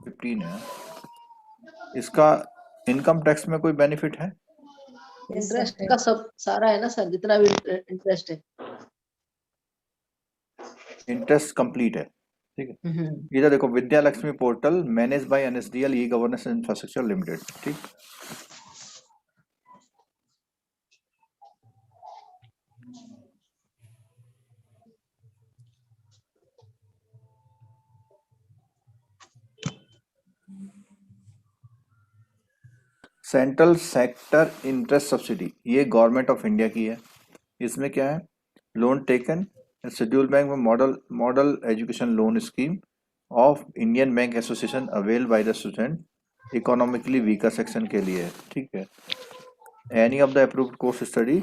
Speaker 1: 15 है। इसका इनकम टैक्स में कोई बेनिफिट है?
Speaker 6: Yes,
Speaker 7: interest
Speaker 6: sir.
Speaker 7: का सब सारा है ना सर, जितना भी इंटरेस्ट है।
Speaker 1: इंटरेस्ट कंप्लीट है। ठीक है, इधर देखो, Vidya Lakshmi portal manage by NSDL e governance infrastructure limited. ठीक, सेंट्रल सेक्टर इंटरेस्ट सब्सिडी, ये गवर्नमेंट ऑफ इंडिया की है। इसमें क्या है, लोन टेकन शेड्यूल बैंक में model education loan scheme of Indian bank association avail by the student economically weaker section के लिए है। ठीक है, any of the approved course study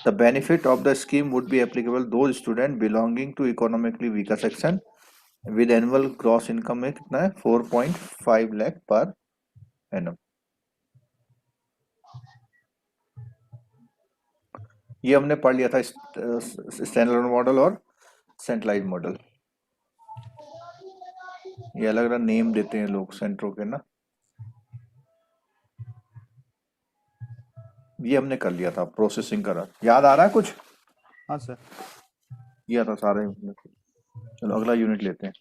Speaker 1: the benefit of the scheme would be applicable to student belonging to economically weaker section with annual gross income में कितना है 4.5 लाख पर एनम। ये हमने पढ़ लिया था, स्टैंडर्ड मॉडल और सेंट्रलाइज मॉडल। ये अलग अलग नेम देते हैं लोग सेंटरों के ना, ये हमने कर लिया था, प्रोसेसिंग करा। याद आ रहा है कुछ?
Speaker 4: हाँ सर।
Speaker 1: किया था सारे। चलो अगला यूनिट लेते हैं।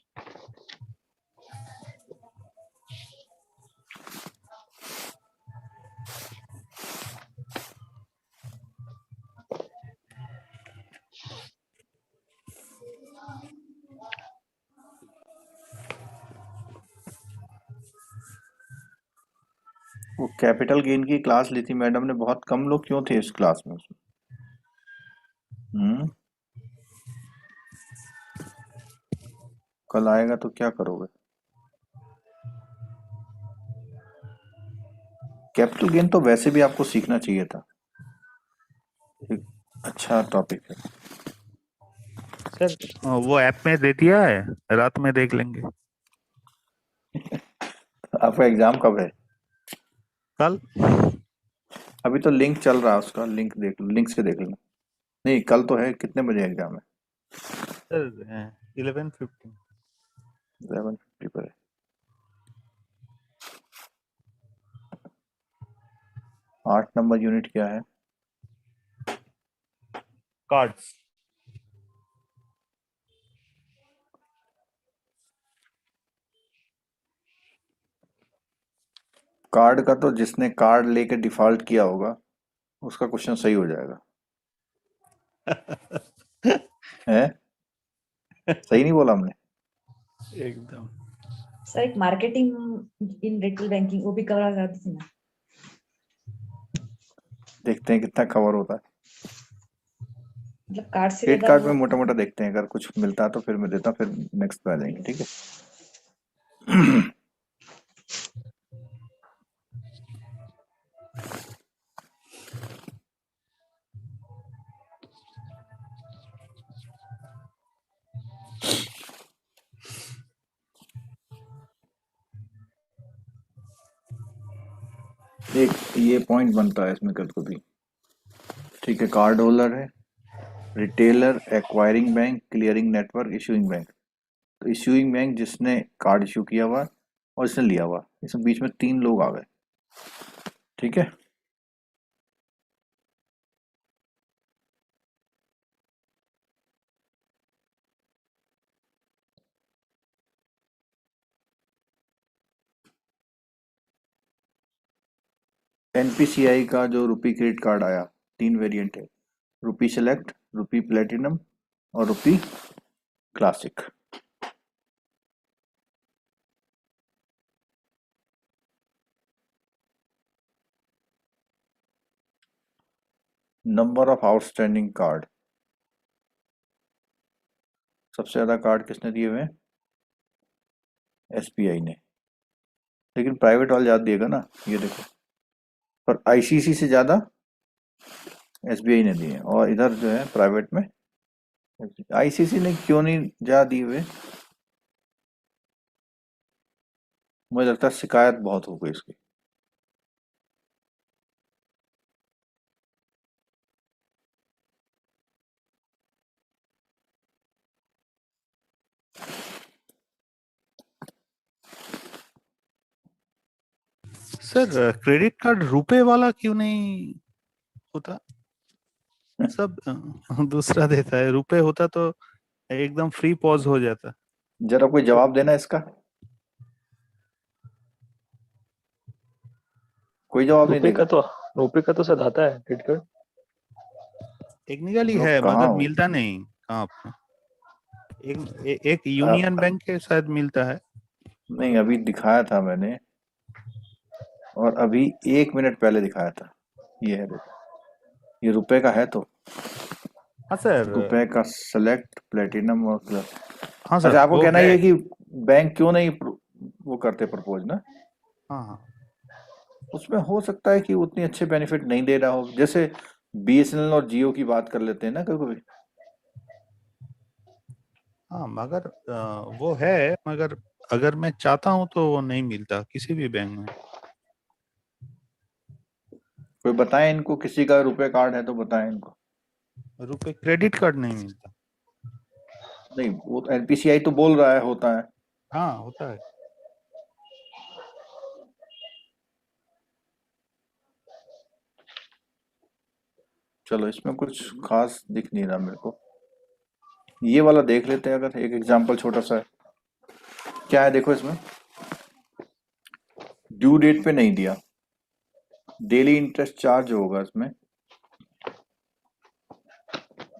Speaker 1: वो कैपिटल गेन की क्लास ली थी मैडम ने, बहुत कम लोग क्यों थे इस क्लास में उसमें? कल आएगा तो क्या करोगे? कैपिटल गेन तो वैसे भी आपको सीखना चाहिए था, एक अच्छा टॉपिक है।
Speaker 4: सर वो ऐप में दे दिया है, रात में देख लेंगे।
Speaker 1: आपका एग्जाम कब है?
Speaker 4: कल।
Speaker 1: अभी तो लिंक चल रहा है उसका, लिंक देख लो, लिंक से देख लेना। नहीं, कल तो है। कितने बजे एग्जाम है?
Speaker 4: सर 11:50।
Speaker 1: 11:50 पर है। आठ नंबर यूनिट क्या है?
Speaker 4: कार्ड्स।
Speaker 1: कार्ड का तो जिसने कार्ड लेके डिफॉल्ट किया होगा उसका क्वेश्चन सही हो जाएगा। है सही नहीं बोला हमने?
Speaker 4: एकदम।
Speaker 6: सर एक मार्केटिंग इन रिटेल बैंकिंग वो भी कवर कर दी थी ना।
Speaker 1: देखते हैं कितना कवर होता है।
Speaker 6: मतलब कार्ड से
Speaker 1: क्रेडिट
Speaker 6: ज्यादा
Speaker 1: कार्ड में
Speaker 6: वो
Speaker 1: मोटा मोटा देखते हैं, अगर कुछ मिलता है तो फिर मैं देता हूँ, फिर नेक्स्ट पे आ जाएंगे। ठीक है। एक ये पॉइंट बनता है इसमें कभी कभी। ठीक है, कार्ड होल्डर है, retailer, acquiring bank, clearing network, issuing bank. तो इशूइंग बैंक जिसने कार्ड इशू किया हुआ और जिसने लिया हुआ, इसमें बीच में 3 लोग आ गए। ठीक है। एनपीसीआई का जो रुपी क्रेडिट कार्ड आया, 3 वेरिएंट है, रुपी सेलेक्ट, रुपी प्लेटिनम और RuPay classic. Number of outstanding card, सबसे ज्यादा कार्ड किसने दिए हुए हैं? एसबीआई ने, लेकिन प्राइवेट वाले ज्यादा देगा ना, ये देखो। पर आईसीसी से ज्यादा एसबीआई ने दिए हैं, और इधर जो है प्राइवेट में आईसीसी ने क्यों नहीं ज्यादा दिए हुए? मुझे लगता है शिकायत बहुत हो गई इसकी।
Speaker 4: सर क्रेडिट कार्ड रुपए वाला क्यों नहीं होता? सब दूसरा देता है, रुपए होता तो एकदम फ्री पॉज हो जाता।
Speaker 1: जरा कोई जवाब देना इसका, कोई जवाब नहीं देगा।
Speaker 9: रुपए का तो सर आता है क्रेडिट कार्ड।
Speaker 4: टेक्निकली
Speaker 1: लोग
Speaker 4: है
Speaker 1: कहाँ
Speaker 4: मगर
Speaker 1: हो?
Speaker 4: मिलता नहीं कहाँ पर। एक यूनियन बैंक के शायद मिलता है।
Speaker 1: नहीं, अभी दिखाया था मैंने, और अभी 1 मिनट पहले दिखाया था। ये है देखो, ये रुपए का है तो।
Speaker 4: हाँ सर।
Speaker 1: रुपए का सेलेक्ट, प्लेटिनम और प्लस।
Speaker 4: हाँ सर
Speaker 1: अच्छा, आपको
Speaker 4: वो
Speaker 1: कहना
Speaker 4: है।
Speaker 1: ये कि बैंक क्यों नहीं वो करते प्रपोज ना?
Speaker 4: हाँ हाँ।
Speaker 1: उसमें हो सकता है कि उतनी अच्छे बेनिफिट नहीं दे रहा हो, जैसे बीएसएनएल और जियो की बात कर लेते हैं ना कभी कभी।
Speaker 4: हाँ मगर वो है, मगर अगर मैं चाहता हूँ तो वो नहीं मिलता किसी भी बैंक में।
Speaker 1: कोई बताए इनको, किसी का रुपए कार्ड है तो बताएं इनको।
Speaker 4: रुपए क्रेडिट कार्ड नहीं मिलता।
Speaker 1: नहीं, वो एनपीसीआई तो बोल रहा है होता है।
Speaker 4: हाँ होता है।
Speaker 1: चलो, इसमें कुछ खास दिख नहीं रहा मेरे को। ये वाला देख लेते हैं, अगर एक एग्जांपल छोटा सा है। क्या है देखो, इसमें ड्यू डेट पे नहीं दिया, डेली इंटरेस्ट चार्ज होगा इसमें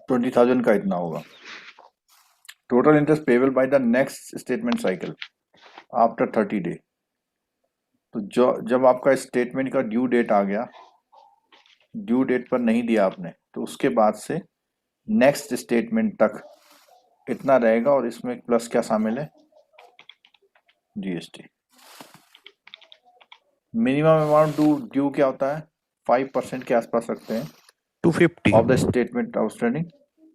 Speaker 1: 20,000 का इतना होगा। Total interest payable by the next statement cycle after 30 day. तो जब आपका स्टेटमेंट का ड्यू डेट आ गया, ड्यू डेट पर नहीं दिया आपने, तो उसके बाद से नेक्स्ट स्टेटमेंट तक इतना रहेगा। और इसमें प्लस क्या शामिल है? जीएसटी। मिनिमम अमाउंट ड्यू क्या होता है? 5% के आसपास रखते हैं
Speaker 4: 250
Speaker 1: of the statement outstanding.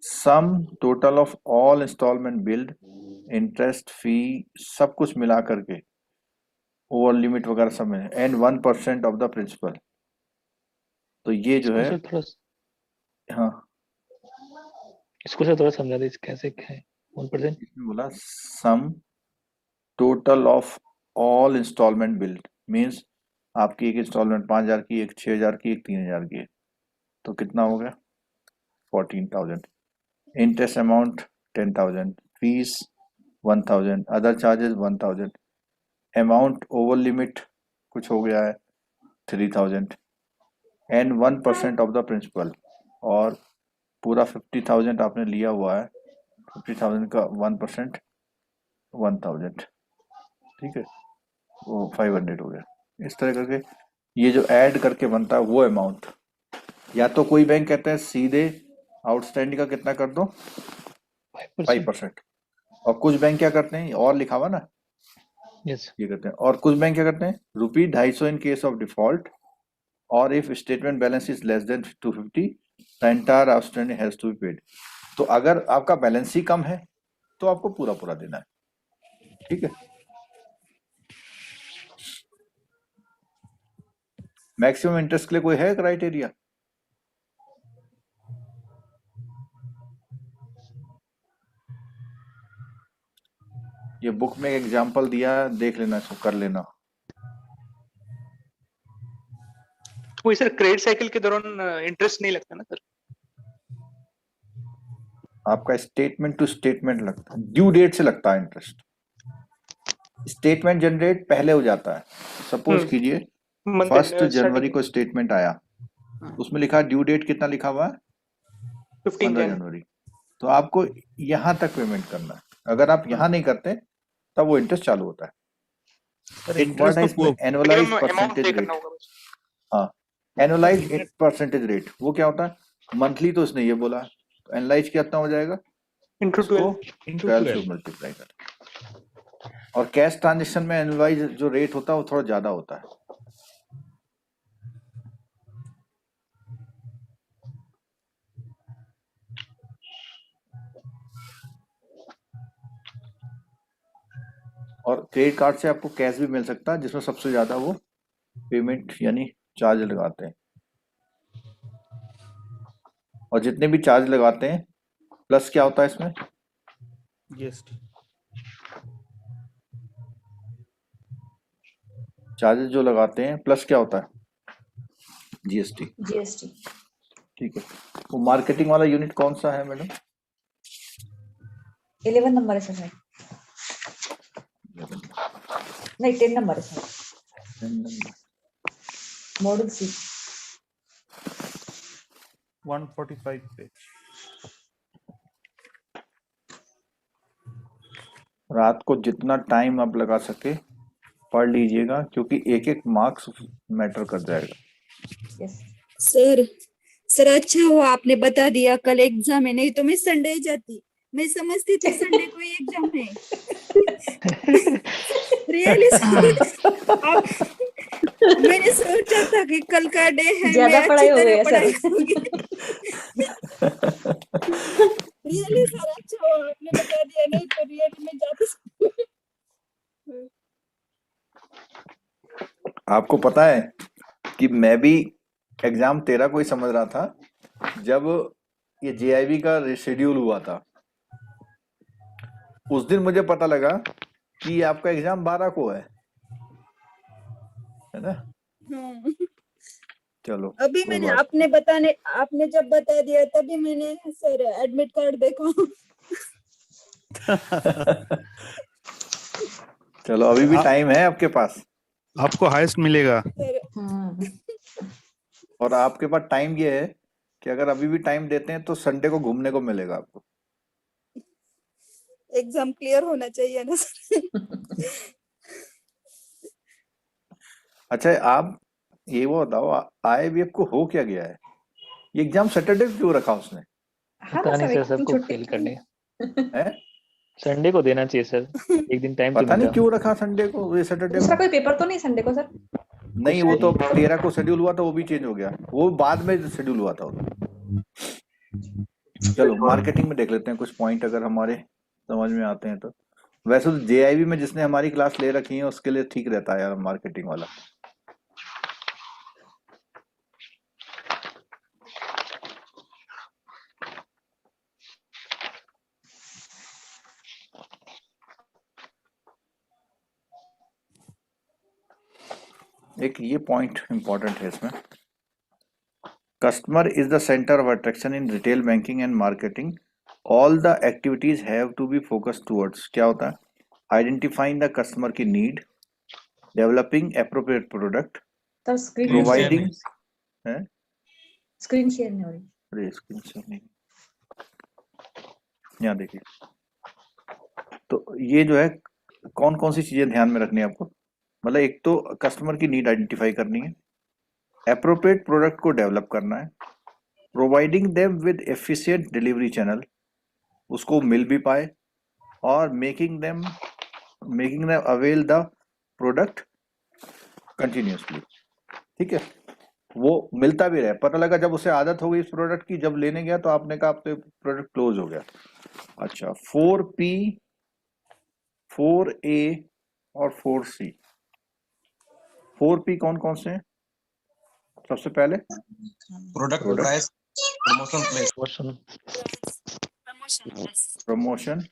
Speaker 1: Sum total of all instalment billed, interest, fee, सब कुछ मिला करके, ओवर लिमिट वगैरह सब में, एंड 1% ऑफ द प्रिंसिपल। तो ये जो है, हाँ
Speaker 9: इसको सर थोड़ा समझा दीजिए कैसे क्या है 1%।
Speaker 1: इसमें बोला sum total of all instalment billed, means आपकी एक इंस्टॉलमेंट 5,000 की, एक 6,000 की, एक 3,000 की है, तो कितना हो गया? 14,000। Interest amount 10,000, fees 1,000, other charges 1,000, amount over limit कुछ हो गया है 3000 एंड 1% ऑफ द प्रिंसिपल, और पूरा 50,000 आपने लिया हुआ है, 50,000 का 1% 1000, ठीक है, वो 500 हो गया। इस तरह करके ये जो ऐड करके बनता है वो अमाउंट, या तो कोई बैंक कहते हैं सीधे आउटस्टैंडिंग का कितना कर दो 5%, और कुछ बैंक क्या करते हैं, और लिखा हुआ ना,
Speaker 9: यस
Speaker 1: ये करते हैं, और कुछ बैंक क्या करते हैं ₹250 इन केस ऑफ डिफॉल्ट, और if statement balance is less than 250 the entire outstanding has to be paid. तो अगर आपका बैलेंस ही कम है तो आपको पूरा पूरा देना है, ठीक है। मैक्सिमम इंटरेस्ट के लिए कोई है क्राइटेरिया? ये बुक में एक एग्जांपल दिया है, देख लेना, इसको कर लेना।
Speaker 5: वही सर, क्रेडिट साइकिल के दौरान इंटरेस्ट नहीं लगता ना सर?
Speaker 1: आपका स्टेटमेंट टू स्टेटमेंट लगता है, ड्यू डेट से लगता है इंटरेस्ट। स्टेटमेंट जनरेट पहले हो जाता है, सपोज कीजिए
Speaker 5: Month
Speaker 1: 1
Speaker 5: end,
Speaker 1: जनवरी
Speaker 5: starting
Speaker 1: को स्टेटमेंट आया, उसमें लिखा ड्यू डेट कितना लिखा हुआ है
Speaker 5: 15
Speaker 1: 15
Speaker 5: Jan।
Speaker 1: जनवरी, तो आपको यहाँ तक पेमेंट करना है। अगर आप यहाँ नहीं करते तब वो इंटरेस्ट चालू होता है। एक वर्ड है इसमें एनुअलाइज परसेंटेज रेट। हाँ, एनुअलाइज परसेंटेज रेट, वो क्या होता है, मंथली तो उसने ये बोला, तो एनुअलाइज कितना हो जाएगा,
Speaker 5: Into
Speaker 1: उसको
Speaker 5: 12।
Speaker 1: 12 से मल्टीप्लाई कर। और कैश ट्रांजेक्शन में एनुअलाइज जो रेट होता है वो थोड़ा ज्यादा होता है। और क्रेडिट कार्ड से आपको कैश भी मिल सकता है, जिसमें सबसे ज्यादा वो पेमेंट यानी चार्ज लगाते हैं, और जितने भी चार्ज लगाते हैं प्लस क्या होता है इसमें,
Speaker 4: जीएसटी।
Speaker 1: चार्जेस जो लगाते हैं प्लस क्या होता है, जीएसटी।
Speaker 6: जीएसटी।
Speaker 1: ठीक है, वो मार्केटिंग वाला यूनिट कौन सा है मैडम?
Speaker 6: 11 नंबर है सर, नहीं 10 नंबर है सर, मॉडल सी
Speaker 4: 145 पेज।
Speaker 1: रात को जितना टाइम आप लगा सके पढ़ लीजिएगा, क्योंकि एक एक मार्क्स मैटर कर जाएगा।
Speaker 8: सर सर अच्छा हुआ आपने बता दिया कल एग्जाम है, नहीं तो मैं संडे जाती, मैं समझती थी संडे को ही एग्जाम है। रियली मैंने सोचा था कि कल का डे है,
Speaker 6: ज्यादा
Speaker 8: मैं
Speaker 6: पढ़ाई
Speaker 8: अच्छी
Speaker 6: हो गई है
Speaker 8: तरह पढ़ाई
Speaker 6: सर।
Speaker 8: करूंगी। रियली सर अच्छा हुआ आपने बता दिया, नहीं तो रियली मैं जाती।
Speaker 1: आपको पता है कि मैं भी एग्जाम 13 को ही समझ रहा था जब ये जेआईबी का शेड्यूल हुआ था। उस दिन मुझे पता लगा कि आपका एग्जाम 12 को है ना। चलो
Speaker 8: अभी
Speaker 1: कोई
Speaker 8: मैंने
Speaker 1: बात
Speaker 8: आपने जब बता दिया तभी मैंने सर एडमिट कार्ड देखा।
Speaker 1: चलो अभी भी टाइम है आपके पास,
Speaker 4: आपको हाईएस्ट मिलेगा।
Speaker 1: और आपके पास टाइम ये है कि अगर अभी भी टाइम देते हैं तो संडे को घूमने को मिलेगा आपको।
Speaker 8: एग्जाम क्लियर होना चाहिए ना सर।
Speaker 1: अच्छा, आप ये वो बताओ, आईआईबीएफ को हो क्या गया है, ये एग्जाम सैटरडे क्यों रखा उसने?
Speaker 9: पता नहीं सर, सबको फेल करने
Speaker 1: है?
Speaker 9: संडे को देना चाहिए सर, एक दिन टाइम
Speaker 1: पता नहीं क्यों रखा संडे को, ये सैटरडे
Speaker 6: दूसरा
Speaker 1: को
Speaker 6: कोई पेपर तो नहीं संडे को सर?
Speaker 1: नहीं, वो तो 13 को शेड्यूल हुआ था, वो भी चेंज हो गया, वो बाद में शेड्यूल हुआ था। चलो मार्केटिंग में देख लेते हैं कुछ पॉइंट अगर हमारे समझ में आते हैं तो। वैसे तो जेआईबी में जिसने हमारी क्लास ले रखी है उसके लिए ठीक रहता है यार मार्केटिंग वाला। एक ये पॉइंट इंपॉर्टेंट है इसमें, customer is the centre of attraction in retail banking and marketing, all the activities have to be focus towards, क्या होता है, आइडेंटिफाइंग द कस्टमर की नीड, डेवलपिंग एप्रोप्रिएट प्रोडक्ट,
Speaker 6: तो स्क्रीन
Speaker 1: प्रोवाइडिंग है,
Speaker 6: स्क्रीन शेयर नहीं हो रही।
Speaker 1: अरे स्क्रीन शेयर नहीं, यहाँ देखिए। तो ये जो है कौन कौन सी चीजें ध्यान में रखनी है आपको, मतलब एक तो कस्टमर की नीड आइडेंटिफाई करनी है, एप्रोप्रिएट प्रोडक्ट को डेवलप करना है, providing them with efficient delivery channel, उसको मिल भी पाए, और making them avail the product continuously. ठीक है, वो मिलता भी रहे, पता लगा जब उसे आदत हो गई इस प्रोडक्ट की, जब लेने गया तो आपने कहा आपसे प्रोडक्ट क्लोज हो गया। अच्छा, 4P, 4A और 4C। 4P कौन कौन से हैं? सबसे पहले
Speaker 2: product
Speaker 1: product,
Speaker 2: price promotion place.
Speaker 9: Question
Speaker 1: promotion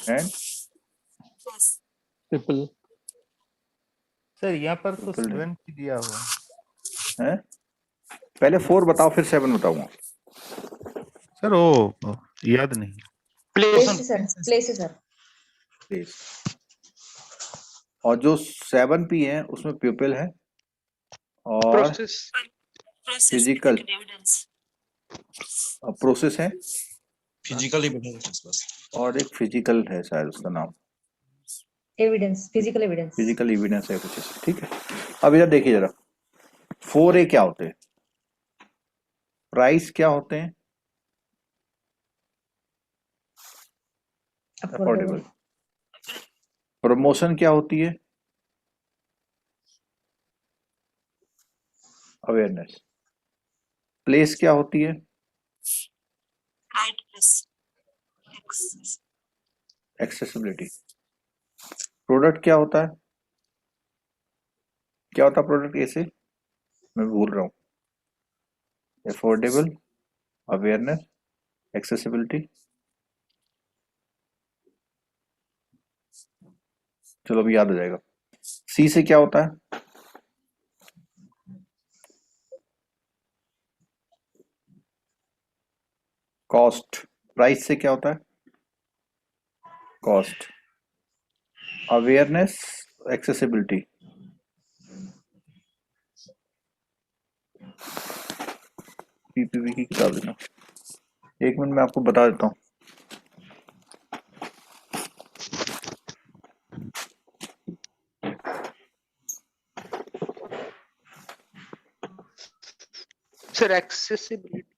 Speaker 1: and
Speaker 9: people.
Speaker 4: Sir यहाँ पर तो
Speaker 1: People
Speaker 4: 7 भी दिया हुआ है।
Speaker 1: है। पहले 4 बताओ फिर 7 बताऊंगा।
Speaker 4: सर वो याद नहीं।
Speaker 7: प्लेस
Speaker 6: प्लेस है सर।
Speaker 1: प्लीज। और जो 7P है उसमें पीपल है और
Speaker 5: प्रोसेस
Speaker 1: फिजिकल प्रोसेस है
Speaker 2: फिजिकल एविडेंस बस।
Speaker 1: और एक फिजिकल है शायद उसका नाम,
Speaker 6: evidence, physical evidence.
Speaker 1: Physical evidence है कुछ ऐसा। ठीक है, अब इधर देखिए जरा, 4A क्या होते हैं, प्राइस क्या होते हैं, अफोर्डेबल। प्रमोशन क्या होती है, अवेयरनेस। प्लेस क्या होती है, एक्सेसिबिलिटी। प्रोडक्ट क्या होता है, क्या होता है प्रोडक्ट ऐसे, मैं भूल रहा हूँ, अफोर्डेबल, अवेयरनेस, एक्सेसिबिलिटी। चलो अभी याद हो जाएगा। सी से क्या होता है, कॉस्ट। प्राइस से क्या होता है, कॉस्ट। Awareness, accessibility. पीपीवी की किताब है ना, एक मिनट में आपको बता देता हूँ।
Speaker 5: Sir accessibility.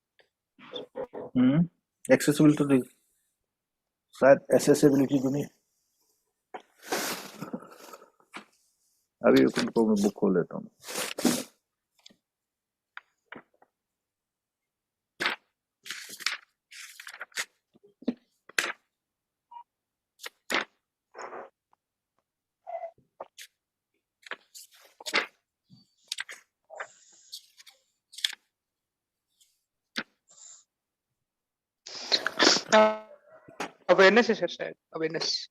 Speaker 1: एक्सेसिबिलिटी तो शायद एसेसिबिलिटी तो नहीं, अभी उनको मैं बुक खोल लेता हूँ।
Speaker 5: अवेयरनेस है सर, शायद अवेयरनेस।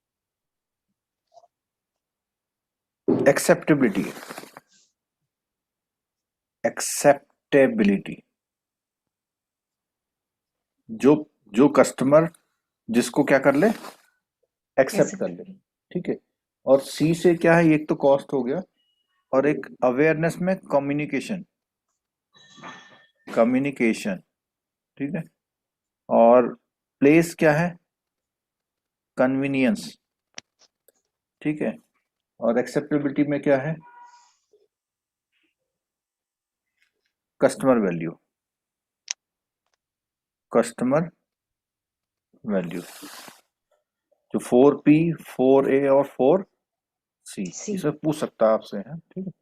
Speaker 1: एक्सेप्टेबिलिटी, एक्सेप्टेबिलिटी, जो जो कस्टमर जिसको क्या कर ले, एक्सेप्ट कर ले। ठीक है, और सी से क्या है, एक तो कॉस्ट हो गया, और एक अवेयरनेस में कम्युनिकेशन, कम्युनिकेशन। ठीक है, और प्लेस क्या है, कन्वीनियंस। ठीक है, और एक्सेप्टेबिलिटी में क्या है, कस्टमर वैल्यू, कस्टमर वैल्यू। जो 4P, 4A और 4C, इसमें पूछ सकता है आपसे है। ठीक है,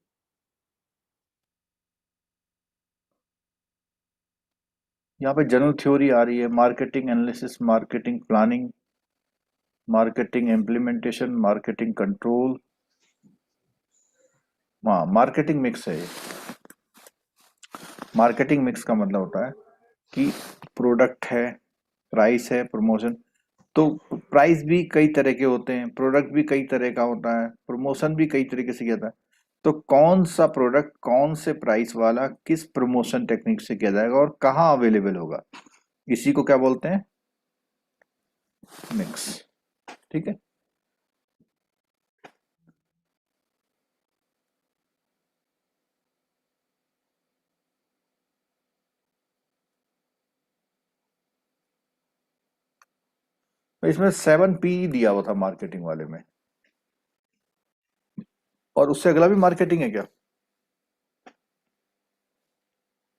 Speaker 1: यहाँ पे जनरल थ्योरी आ रही है, marketing analysis, marketing planning, marketing implementation, marketing control. हाँ, मार्केटिंग मिक्स है ये। मार्केटिंग मिक्स का मतलब होता है कि प्रोडक्ट है, प्राइस है, प्रमोशन। तो प्राइस भी कई तरह के होते हैं, प्रोडक्ट भी कई तरह का होता है, प्रमोशन भी कई तरीके से किया जाता है। तो कौन सा प्रोडक्ट कौन से प्राइस वाला किस प्रमोशन टेक्निक से किया जाएगा और कहाँ अवेलेबल होगा, इसी को क्या बोलते हैं, मिक्स। ठीक है, तो इसमें 7P दिया हुआ था मार्केटिंग वाले में, और उससे अगला भी मार्केटिंग है क्या?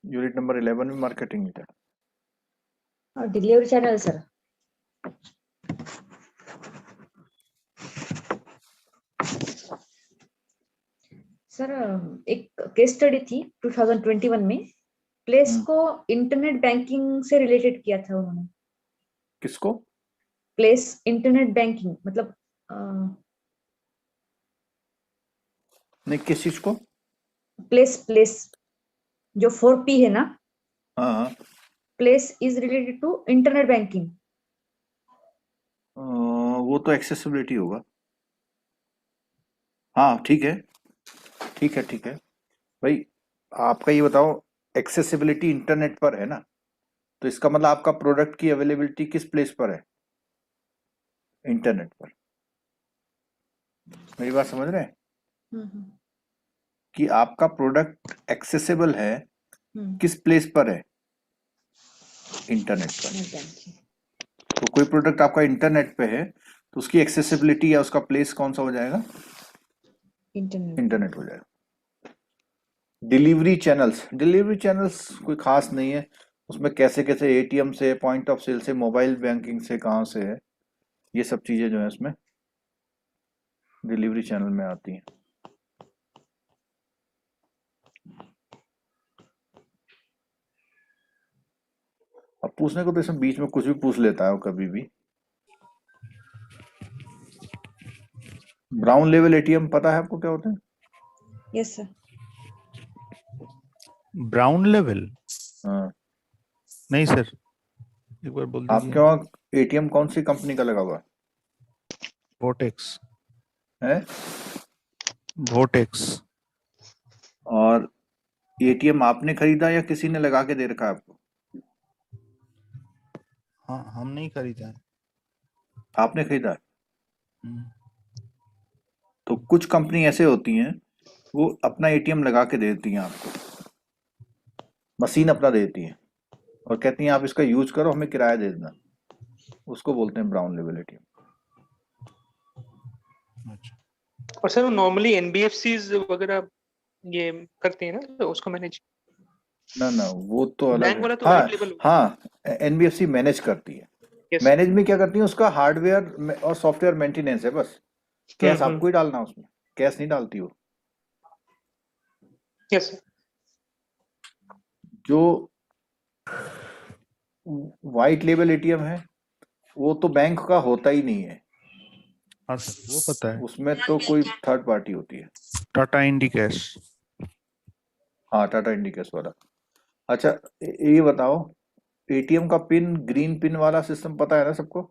Speaker 1: यूनिट नंबर 11 में मार्केटिंग है क्या?
Speaker 6: और डिलीवरी चैनल सर, सर एक केस स्टडी थी 2021 में, प्लेस को इंटरनेट बैंकिंग से रिलेटेड किया था उन्होंने।
Speaker 1: किसको?
Speaker 6: प्लेस इंटरनेट बैंकिंग मतलब
Speaker 1: नहीं, किस चीज को?
Speaker 6: प्लेस जो 4P है ना,
Speaker 1: हाँ हाँ,
Speaker 6: place is related to internet banking.
Speaker 1: वो तो एक्सेसिबिलिटी होगा। हाँ ठीक है, ठीक है, ठीक है भाई। आपका ये बताओ, एक्सेसिबिलिटी इंटरनेट पर है ना, तो इसका मतलब आपका प्रोडक्ट की अवेलेबिलिटी किस प्लेस पर है? इंटरनेट पर। मेरी बात समझ रहे हैं कि आपका प्रोडक्ट एक्सेसिबल है किस प्लेस पर है? इंटरनेट पर। तो कोई प्रोडक्ट आपका इंटरनेट पे है तो उसकी एक्सेसिबिलिटी या उसका प्लेस कौन सा हो जाएगा? इंटरनेट हो जाएगा। डिलीवरी चैनल्स कोई खास नहीं है, उसमें कैसे कैसे एटीएम से, पॉइंट ऑफ सेल से, मोबाइल बैंकिंग से, कहाँ से है, ये सब चीजें जो है इसमें डिलीवरी चैनल में आती हैं। अब पूछने को तो इसमें बीच में कुछ भी पूछ लेता है वो कभी भी। ब्राउन लेवल एटीएम पता है आपको क्या होता है?
Speaker 6: Yes sir.
Speaker 4: Brown level?
Speaker 1: हाँ,
Speaker 4: नहीं सर, एक बार बोल
Speaker 1: आपके
Speaker 4: दीजिए।
Speaker 1: वहाँ एटीएम कौन सी कंपनी का लगा हुआ है?
Speaker 4: वोटेक्स।
Speaker 1: है?
Speaker 4: वोटेक्स।
Speaker 1: और एटीएम आपने खरीदा या किसी ने लगा के दे रखा है आपको?
Speaker 4: हाँ, हम नहीं खरीदा है।
Speaker 1: आपने खरीदा है? तो कुछ कंपनी ऐसे होती हैं, वो अपना एटीएम लगा के देती हैं आपको, मशीन अपना देती हैं और कहती हैं आप इसका यूज करो, हमें किराया दे देना। उसको बोलते हैं ब्राउन लेवल एटीएम।
Speaker 5: और सर वो नॉर्मली एनबीएफसीज वगैरह ये करते हैं ना, तो उसको मैनेज।
Speaker 1: ना वो तो अलग
Speaker 5: बैंक
Speaker 1: है।
Speaker 5: वाला तो
Speaker 1: हाँ
Speaker 5: वाइट लेवल।
Speaker 1: हाँ, एनबीएफसी मैनेज करती है। मैनेज में क्या करती है, उसका हार्डवेयर और सॉफ्टवेयर मेंटेनेंस है बस। कैश आपको ही डालना, उसमें कैश नहीं डालती वो।
Speaker 5: यस।
Speaker 1: जो व्हाइट लेवल एटीएम है वो तो बैंक का होता ही नहीं है।
Speaker 4: हाँ सर, वो पता है।
Speaker 1: उसमें तो कोई थर्ड पार्टी होती है।
Speaker 4: टाटा इंडिकैश।
Speaker 1: हाँ, टाटा इंडिकैश वाला। अच्छा, ये बताओ, एटीएम का पिन, ग्रीन पिन वाला सिस्टम पता है ना सबको?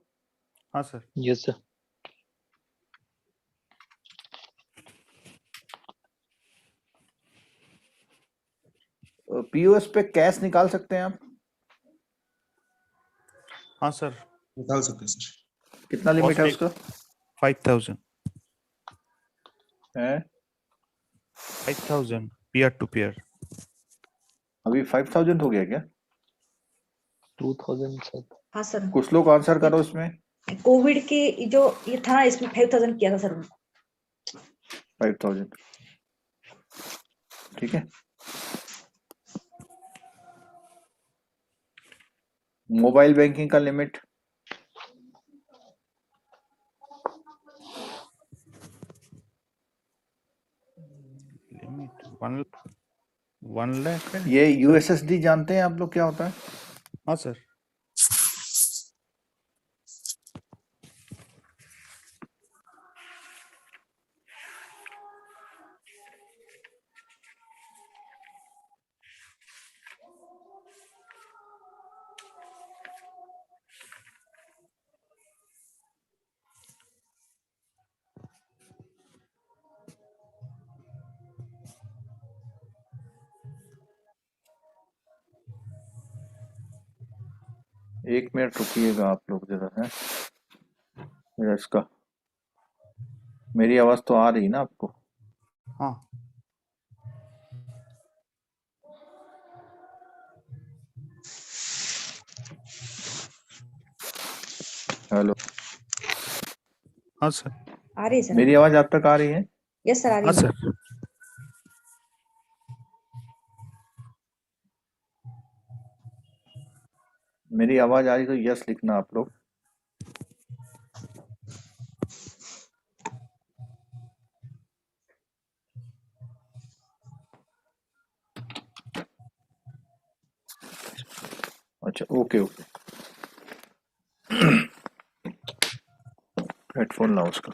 Speaker 4: हाँ सर।
Speaker 9: Yes sir.
Speaker 1: पीओएस पे कैश निकाल सकते हैं आप?
Speaker 4: हाँ सर।
Speaker 2: निकाल सकते हैं सर।
Speaker 1: कितना लिमिट है उसका?
Speaker 4: 5000
Speaker 1: है?
Speaker 4: 5000 पीयर टू पीयर।
Speaker 1: अभी 5000 हो गया क्या?
Speaker 9: 2000 सर।
Speaker 6: हाँ सर।
Speaker 1: कुछ लोग आंसर करो इसमें।
Speaker 6: कोविड के जो ये था ना, इसमें 5000 किया था सर।
Speaker 1: 5000, ठीक है। मोबाइल बैंकिंग का लिमिट?
Speaker 4: लिमिट 1 लाख है।
Speaker 1: ये यूएसएसडी जानते हैं आप लोग क्या होता है?
Speaker 4: हाँ सर।
Speaker 1: एक मिनट रुकिएगा आप लोग जरा। है मेरा इसका, मेरी आवाज तो आ रही ना आपको?
Speaker 4: हाँ।
Speaker 1: हेलो।
Speaker 4: हाँ सर।
Speaker 6: आ रही है सर?
Speaker 1: मेरी आवाज आप तक आ रही है?
Speaker 6: यस सर, आ
Speaker 4: हाँ
Speaker 6: रही है।
Speaker 4: सर।
Speaker 1: मेरी आवाज आ रही तो यस लिखना आप लोग। अच्छा, ओके ओके। हेडफोन लाओ उसका।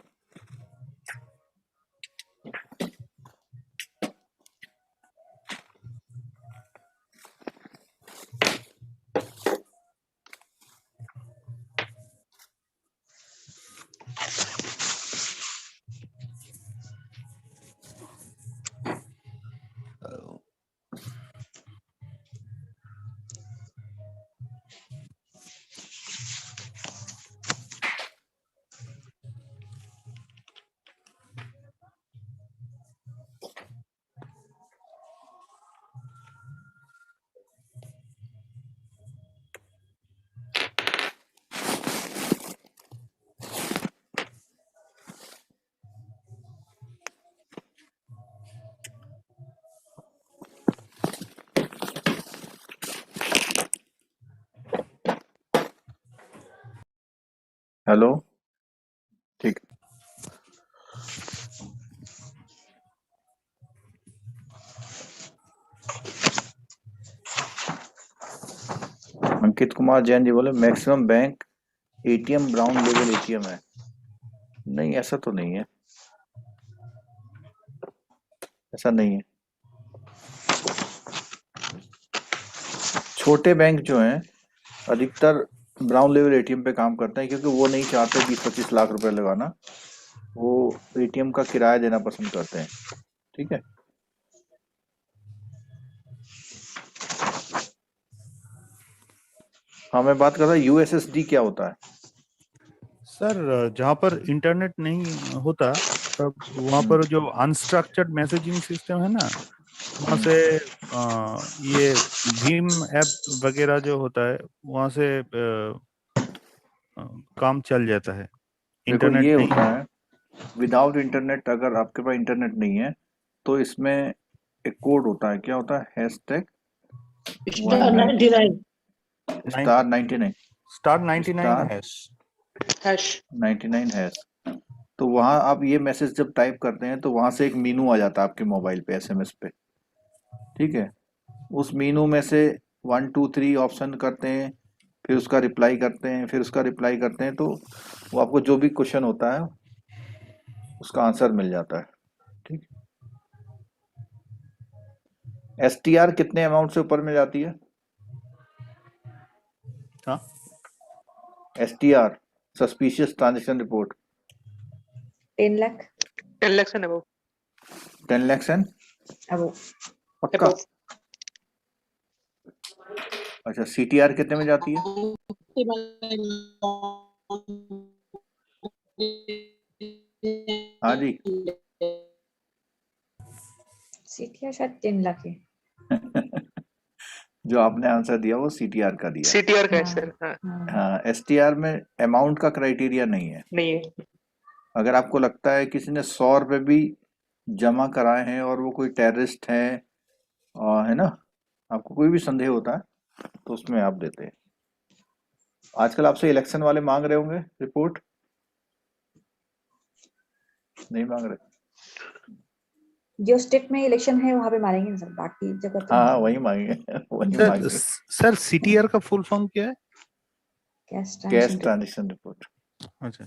Speaker 1: हेलो, ठीक। अंकित कुमार जैन जी बोले maximum bank ATM brown level ATM है। नहीं, ऐसा तो नहीं है, ऐसा नहीं है। छोटे बैंक जो हैं अधिकतर ब्राउन लेवल एटीएम पे काम करते हैं, क्योंकि वो नहीं चाहते 20-25 लाख रुपए लगाना। वो एटीएम का किराया देना पसंद करते हैं। ठीक है। हाँ, मैं बात कर रहा हूँ यूएसएसडी क्या होता है।
Speaker 4: सर जहाँ पर इंटरनेट नहीं होता तब वहाँ पर जो अनस्ट्रक्चर्ड मैसेजिंग सिस्टम है ना, वहाँ से ये भीम ऐप वगैरह जो होता है वहाँ से काम चल जाता है।
Speaker 1: देखो,
Speaker 4: इंटरनेट
Speaker 1: ये
Speaker 4: नहीं
Speaker 1: होता
Speaker 4: है।
Speaker 1: है विदाउट इंटरनेट। अगर आपके पास इंटरनेट नहीं है तो इसमें एक कोड होता है। क्या होता है? Hashtag
Speaker 7: star 99
Speaker 1: star 99
Speaker 4: star 99
Speaker 1: star
Speaker 7: hash
Speaker 1: 99 hash. तो वहां आप ये मैसेज जब टाइप करते हैं तो वहां से एक मीनू आ जाता है आपके मोबाइल पे, एसएमएस पे। ठीक है। उस मीनू में से 1 2 3 ऑप्शन करते हैं, फिर उसका रिप्लाई करते हैं, फिर उसका रिप्लाई करते हैं, तो वो आपको जो भी क्वेश्चन होता है उसका आंसर मिल जाता है। ठीक। एसटीआर कितने अमाउंट से ऊपर में जाती है?
Speaker 4: हाँ,
Speaker 1: STR suspicious transaction report
Speaker 6: 10 lakh
Speaker 5: 10 lakhs and above.
Speaker 1: 10 lakhs and
Speaker 6: अब
Speaker 1: पक्का?
Speaker 5: Above.
Speaker 1: अच्छा, सीटीआर कितने में जाती है? हाँ जी।
Speaker 6: सीटीआर शायद 10 लाख है।
Speaker 1: जो आपने आंसर दिया वो सीटीआर का दिया।
Speaker 5: CTR का है
Speaker 6: हाँ,
Speaker 5: सर। हाँ,
Speaker 6: हाँ।
Speaker 1: हाँ, एसटीआर में अमाउंट का क्राइटेरिया नहीं है।
Speaker 5: नहीं है।
Speaker 1: अगर आपको लगता है किसी ने 100 रुपए भी जमा कराए हैं और वो कोई टेररिस्ट है, है ना, आपको कोई भी संदेह होता है तो उसमें आप देते हैं। आजकल आपसे इलेक्शन वाले मांग रहे होंगे रिपोर्ट? नहीं मांग रहे?
Speaker 6: जो स्टेट में इलेक्शन है वहां पे मारेंगे ना सर, बाकी जगह तो
Speaker 1: हाँ,
Speaker 6: नहीं।
Speaker 1: वही मांगेंगे, वही
Speaker 4: सर
Speaker 1: मांगेंगे।
Speaker 4: सर सीटीआर का फुल फॉर्म क्या है?
Speaker 6: Cash
Speaker 1: cash
Speaker 6: transaction
Speaker 1: transaction report.
Speaker 4: अच्छा,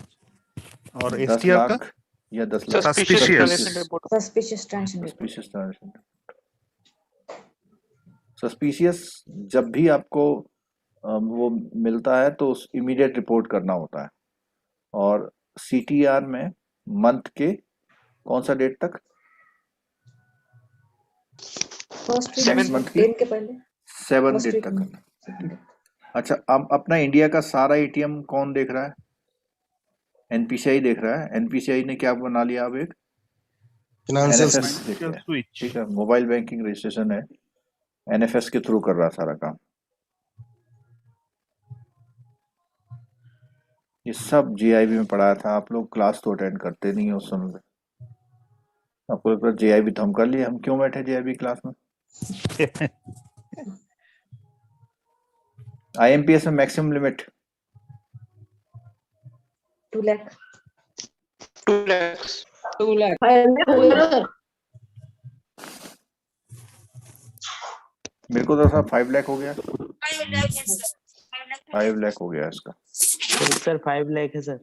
Speaker 4: और
Speaker 1: 10
Speaker 4: एसटीआर का?
Speaker 1: लाख या 10 lakh
Speaker 5: Suspicious
Speaker 4: Suspicious.
Speaker 5: transaction report.
Speaker 6: Suspicious transaction report.
Speaker 1: Suspicious transaction. Suspicious जब भी आपको वो मिलता है तो इमीडिएट रिपोर्ट करना होता है। और सीटीआर में मंथ के कौन सा डेट तक?
Speaker 6: फर्स्ट वीक
Speaker 5: Seventh
Speaker 1: मंथ की
Speaker 6: 10 के पहले
Speaker 1: 7
Speaker 6: फर्स्ट
Speaker 1: डेट
Speaker 6: वीक
Speaker 1: तक
Speaker 6: में
Speaker 1: करना।
Speaker 6: second week।
Speaker 1: अच्छा, अब अपना इंडिया का सारा एटीएम कौन देख रहा है? एनपीसीआई देख रहा है। एनपीसीआई ने क्या बना लिया अब? एक
Speaker 2: फाइनेंशियल
Speaker 1: एनएफएस देख रहा है।
Speaker 4: स्विच।
Speaker 1: ठीक है, मोबाइल बैंकिंग रजिस्ट्रेशन है, एनएफएस के थ्रू कर रहा है सारा काम। ये सब जीआईबी में पढ़ाया था। आप लोग क्लास तो अटेंड करते नहीं हो उस समय पे। आपको लगता है जीआईबी तो हम कर लिए, हम क्यों बैठे जीआईबी क्लास में? आईएमपीएस में maximum limit
Speaker 6: 2 lakh
Speaker 5: 2 lakhs
Speaker 7: 2 lakh 5 lakh हो गया ना सर?
Speaker 1: मेरे को तो सर 5 लाख हो गया,
Speaker 8: 5 लाख है सर,
Speaker 1: 5 लाख हो गया इसका।
Speaker 3: सर 5 लाख है सर।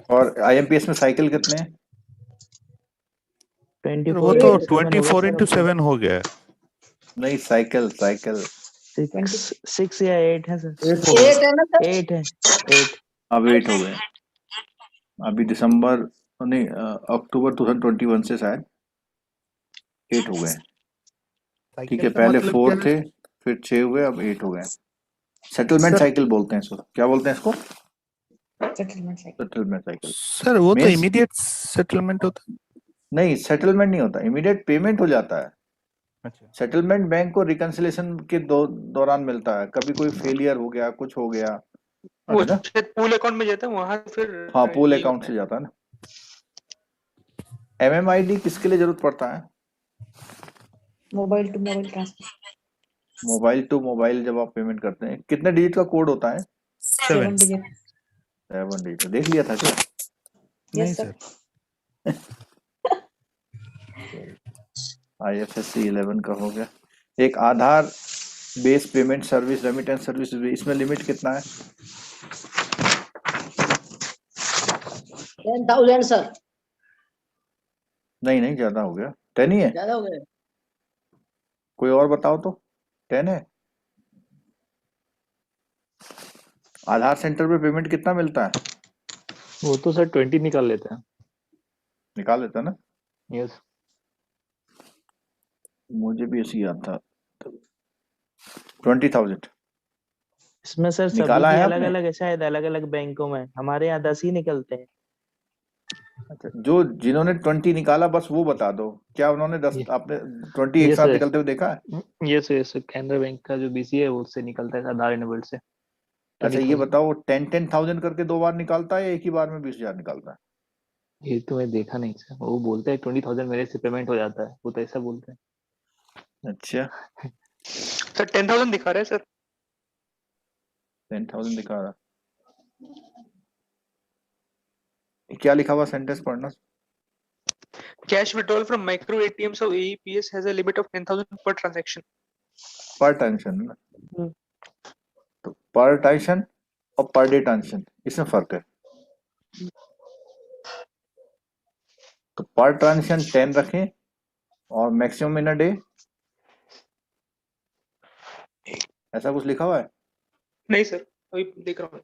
Speaker 1: और आईएमपीएस में साइकिल कितने हैं?
Speaker 3: 24
Speaker 4: वो तो
Speaker 3: into 7 होगा
Speaker 4: 24
Speaker 3: सर,
Speaker 4: into 7 हो गया।
Speaker 1: नहीं, साइकिल साइकिल
Speaker 3: 6 या 8 है सर।
Speaker 7: 8 है ना सर?
Speaker 3: 8 है, 8।
Speaker 1: अब 8 हो गए। अभी दिसंबर नहीं अक्टूबर 2021 से शायद 8 हो गए। ठीक है,
Speaker 4: साइकिल का
Speaker 1: पहले
Speaker 4: मतलब
Speaker 1: 4
Speaker 4: क्या
Speaker 1: थे, फिर 6 हुए, अब 8 हो गए। Settlement
Speaker 4: sir?
Speaker 1: साइकिल बोलते हैं इसको। क्या बोलते हैं इसको?
Speaker 6: Settlement cycle.
Speaker 1: Settlement cycle.
Speaker 4: Sir वो तो
Speaker 1: Means-
Speaker 4: इमीडिएट सेटलमेंट होता है।
Speaker 1: नहीं, सेटलमेंट नहीं होता, इमीडिएट पेमेंट हो जाता है।
Speaker 4: अच्छा,
Speaker 1: सेटलमेंट बैंक को रिकंसिलेशन के दौरान मिलता है। कभी कोई फेलियर हो गया, कुछ हो गया,
Speaker 5: वो
Speaker 1: है ना?
Speaker 5: शायद पूल अकाउंट में जाता है वहां फिर।
Speaker 1: हाँ, पूल
Speaker 5: ये
Speaker 1: अकाउंट
Speaker 5: होता
Speaker 1: से
Speaker 5: है।
Speaker 1: जाता है ना। एमएमआईडी किसके लिए जरूरत पड़ता है?
Speaker 6: Mobile to mobile transfer.
Speaker 1: Mobile to mobile जब आप पेमेंट करते हैं, कितने डिजिट का कोड होता है?
Speaker 6: 7 डिजिट।
Speaker 1: 7 डिजिट। देख लिया था क्या?
Speaker 4: नहीं
Speaker 6: यस
Speaker 4: सर।
Speaker 6: सर।
Speaker 1: आईएफएससी 11 का हो गया। एक Aadhaar base payment service, remittance service, इसमें लिमिट कितना है?
Speaker 7: 10,000 सर।
Speaker 1: नहीं, ज्यादा हो गया। 10 ही है?
Speaker 7: ज्यादा हो गया।
Speaker 1: कोई और बताओ तो। 10 है? आधार सेंटर पे पेमेंट कितना मिलता है?
Speaker 9: वो तो सर 20 निकाल लेते हैं।
Speaker 1: निकाल लेता ना?
Speaker 9: यस।
Speaker 1: मुझे भी ऐसी याद था। 20,000
Speaker 3: इसमें सर सभी
Speaker 1: निकाला
Speaker 3: की
Speaker 1: है
Speaker 3: अलग
Speaker 1: आपने?
Speaker 3: अलग है शायद, अलग अलग बैंकों में। हमारे यहाँ 10 ही निकलते हैं।
Speaker 1: अच्छा, जो जिन्होंने 20 निकाला बस वो बता दो, क्या उन्होंने 10
Speaker 9: ये-
Speaker 1: आपने 20 एक
Speaker 9: ये
Speaker 1: साथ
Speaker 9: सर।
Speaker 1: निकलते हुए देखा है?
Speaker 9: यस, कैनरा बैंक का जो बीसी है वो उससे निकलता है आधार इनेबल्ड से।
Speaker 1: अच्छा, ये
Speaker 9: 20,000।
Speaker 1: बताओ 10,000 करके 2 बार निकालता है या एक ही बार में 20,000 निकालता है?
Speaker 9: ये तो मैं देखा नहीं सर। वो बोलते हैं 20,000 मेरे से पेमेंट हो जाता है, वो तो ऐसा बोलते हैं।
Speaker 1: अच्छा,
Speaker 5: सर 10,000 दिखा रहा है सर।
Speaker 1: 10,000 दिखा रहा। क्या लिखा हुआ सेंटेंस पढ़ना।
Speaker 5: Cash withdrawal from micro ATMs of AEPS has a limit of 10,000 per transaction.
Speaker 1: पर टेंशन ना, तो पर टेंशन और पर डे टेंशन इसमें फर्क है। तो पर ट्रांजेक्शन 10 रखें और मैक्सिमम इन अ डे, ऐसा कुछ लिखा हुआ है?
Speaker 5: नहीं सर, अभी देख रहा हूँ।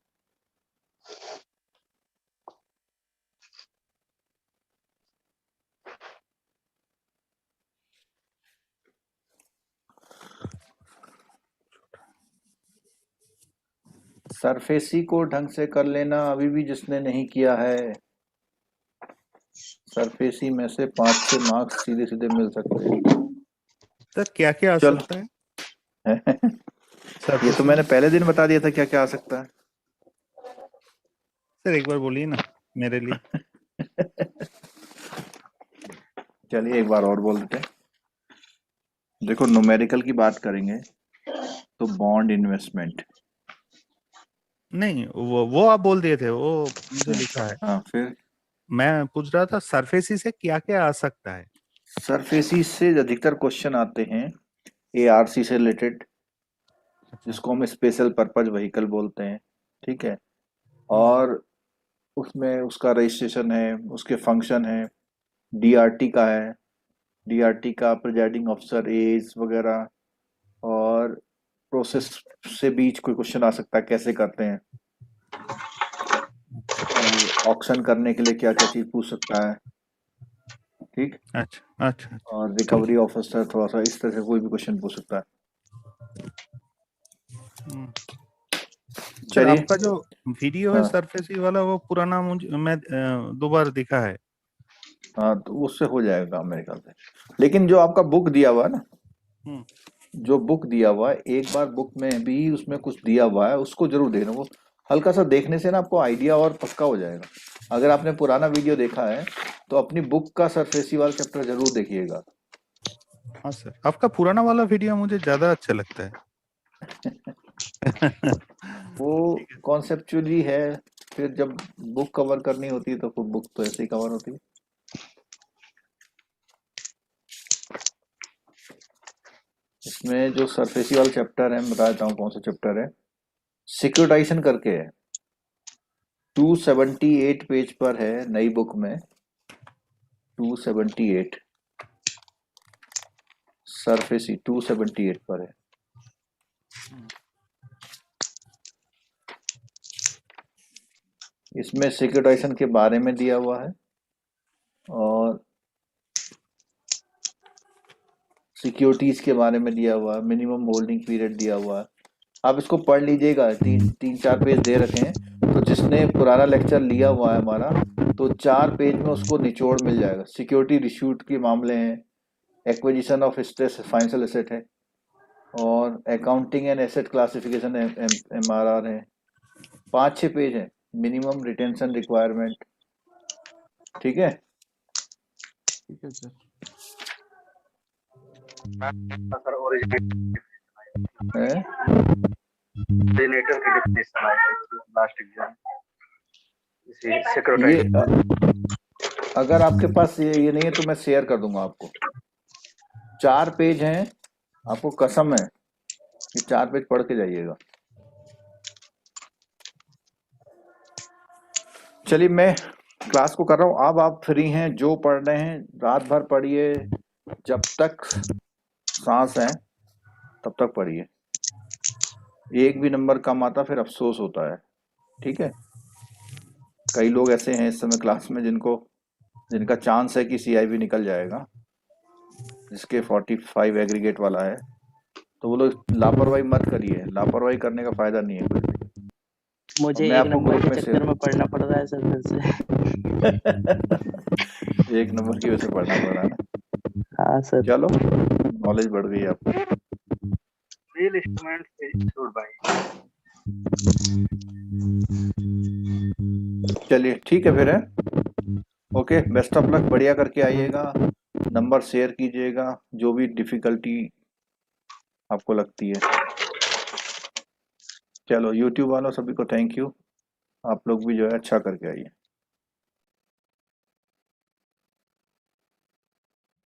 Speaker 1: सरफेसी को ढंग से कर लेना अभी भी जिसने नहीं किया है। सरफेसी में से 5-6 मार्क्स सीधे सीधे मिल सकते हैं।
Speaker 4: सर क्या क्या आ
Speaker 1: चलो।
Speaker 4: सकता है?
Speaker 1: ये तो मैंने पहले दिन बता दिया था क्या क्या आ सकता है।
Speaker 4: सर एक बार बोलिए ना मेरे लिए।
Speaker 1: चलिए एक बार और बोल देते हैं। देखो, न्यूमेरिकल की बात करेंगे तो बॉन्ड इन्वेस्टमेंट।
Speaker 4: नहीं, वो आप बोल दिए थे, वो मुझे लिखा है।
Speaker 1: हाँ, फिर
Speaker 4: मैं पूछ रहा था सरफेसी से क्या क्या आ सकता है।
Speaker 1: सरफेसी से अधिकतर क्वेश्चन आते हैं एआरसी से रिलेटेड, जिसको हम स्पेशल पर्पज व्हीकल बोलते हैं। ठीक है, और उसमें उसका रजिस्ट्रेशन है, उसके फंक्शन है, डीआरटी का है, डीआरटी का प्रिजाइडिंग ऑफिसर एज वगैरह, और प्रोसेस से बीच कोई क्वेश्चन आ सकता है, कैसे करते हैं, ऑक्शन करने के लिए क्या क्या चीज पूछ सकता है। ठीक,
Speaker 4: अच्छा अच्छा।
Speaker 1: और रिकवरी ऑफिसर थोड़ा सा इस तरह से कोई भी क्वेश्चन पूछ सकता है।
Speaker 4: सर
Speaker 1: चलिए,
Speaker 4: आपका जो वीडियो है
Speaker 1: हाँ।
Speaker 4: सरफेसी वाला, वो पुराना मुझे मैं 2 बार देखा है।
Speaker 1: हाँ, तो उससे हो जाएगा मेरे ख्याल से। लेकिन जो आपका बुक दिया हुआ है ना, जो बुक दिया हुआ है, एक बार बुक में भी उसमें कुछ दिया हुआ है उसको जरूर देखना। वो हल्का सा देखने से ना आपको आइडिया और पक्का हो जाएगा। अगर आपने पुराना वीडियो देखा है तो अपनी बुक का सरफेसी वाला चैप्टर जरूर देखिएगा।
Speaker 4: हाँ सर, आपका पुराना वाला वीडियो मुझे ज्यादा अच्छा लगता है।
Speaker 1: वो कॉन्सेप्चुअली है, फिर जब बुक कवर करनी होती है तो फिर बुक तो ऐसे ही कवर होती है। इसमें जो सरफेसी वाला चैप्टर है, मैं बता देता हूँ कौन सा चैप्टर है। सिक्योरिटाइजेशन करके है, 278 पेज पर है नई बुक में। 278 सरफेसी 278 पर है। इसमें सिक्योरिटाइजेशन के बारे में दिया हुआ है और सिक्योरिटीज के बारे में दिया हुआ है, मिनिमम होल्डिंग पीरियड दिया हुआ है। आप इसको पढ़ लीजिएगा, तीन चार पेज दे रखे हैं, तो जिसने पुराना लेक्चर लिया हुआ है हमारा, तो 4 पेज में उसको निचोड़ मिल जाएगा। सिक्योरिटी रिश्यूट के मामले हैं, acquisition of stress financial asset है, और accounting and asset classification MRR है। 5-6 पेज है, मिनिमम रिटेंशन रिक्वायरमेंट। ठीक है,
Speaker 4: ठीक है सर।
Speaker 11: ऑरिजिनेटर की डेफिनेशन आई थी लास्ट एग्जाम, इसी
Speaker 1: ये
Speaker 11: सिक्योरिटाइजेशन।
Speaker 1: अगर आपके पास ये नहीं है तो मैं शेयर कर दूंगा आपको। 4 पेज हैं, आपको कसम है कि 4 पेज पढ़ के जाइएगा। चलिए मैं क्लास को कर रहा हूँ। अब आप फ्री हैं, जो पढ़ रहे हैं रात भर पढ़िए, जब तक सांस है तब तक पढ़िए। एक भी नंबर कम आता फिर अफसोस होता है। ठीक है, कई लोग ऐसे हैं इस समय क्लास में जिनका चांस है कि CIB निकल जाएगा, जिसके 45 एग्रीगेट वाला है, तो वो लोग लापरवाही मत करिए। लापरवाही करने का फायदा नहीं है कुछ भी।
Speaker 3: मुझे
Speaker 1: मैं
Speaker 3: एक
Speaker 1: आपको
Speaker 3: नंबर
Speaker 1: ग्रुप
Speaker 3: के
Speaker 1: में
Speaker 3: चक्कर में पढ़ना पड़ रहा है सर फिर से।
Speaker 1: एक नंबर की वजह से पढ़ना पड़ रहा है ना।
Speaker 3: हाँ सर।
Speaker 1: चलो, नॉलेज बढ़ गई आपकी।
Speaker 11: Real instrument issued by.
Speaker 1: चलिए ठीक है फिर है। ओके, बेस्ट ऑफ लक, बढ़िया करके आइएगा। नंबर शेयर कीजिएगा जो भी डिफिकल्टी आपको लगती है। चलो, YouTube वालों सभी को थैंक यू। आप लोग भी जो है अच्छा करके आइए।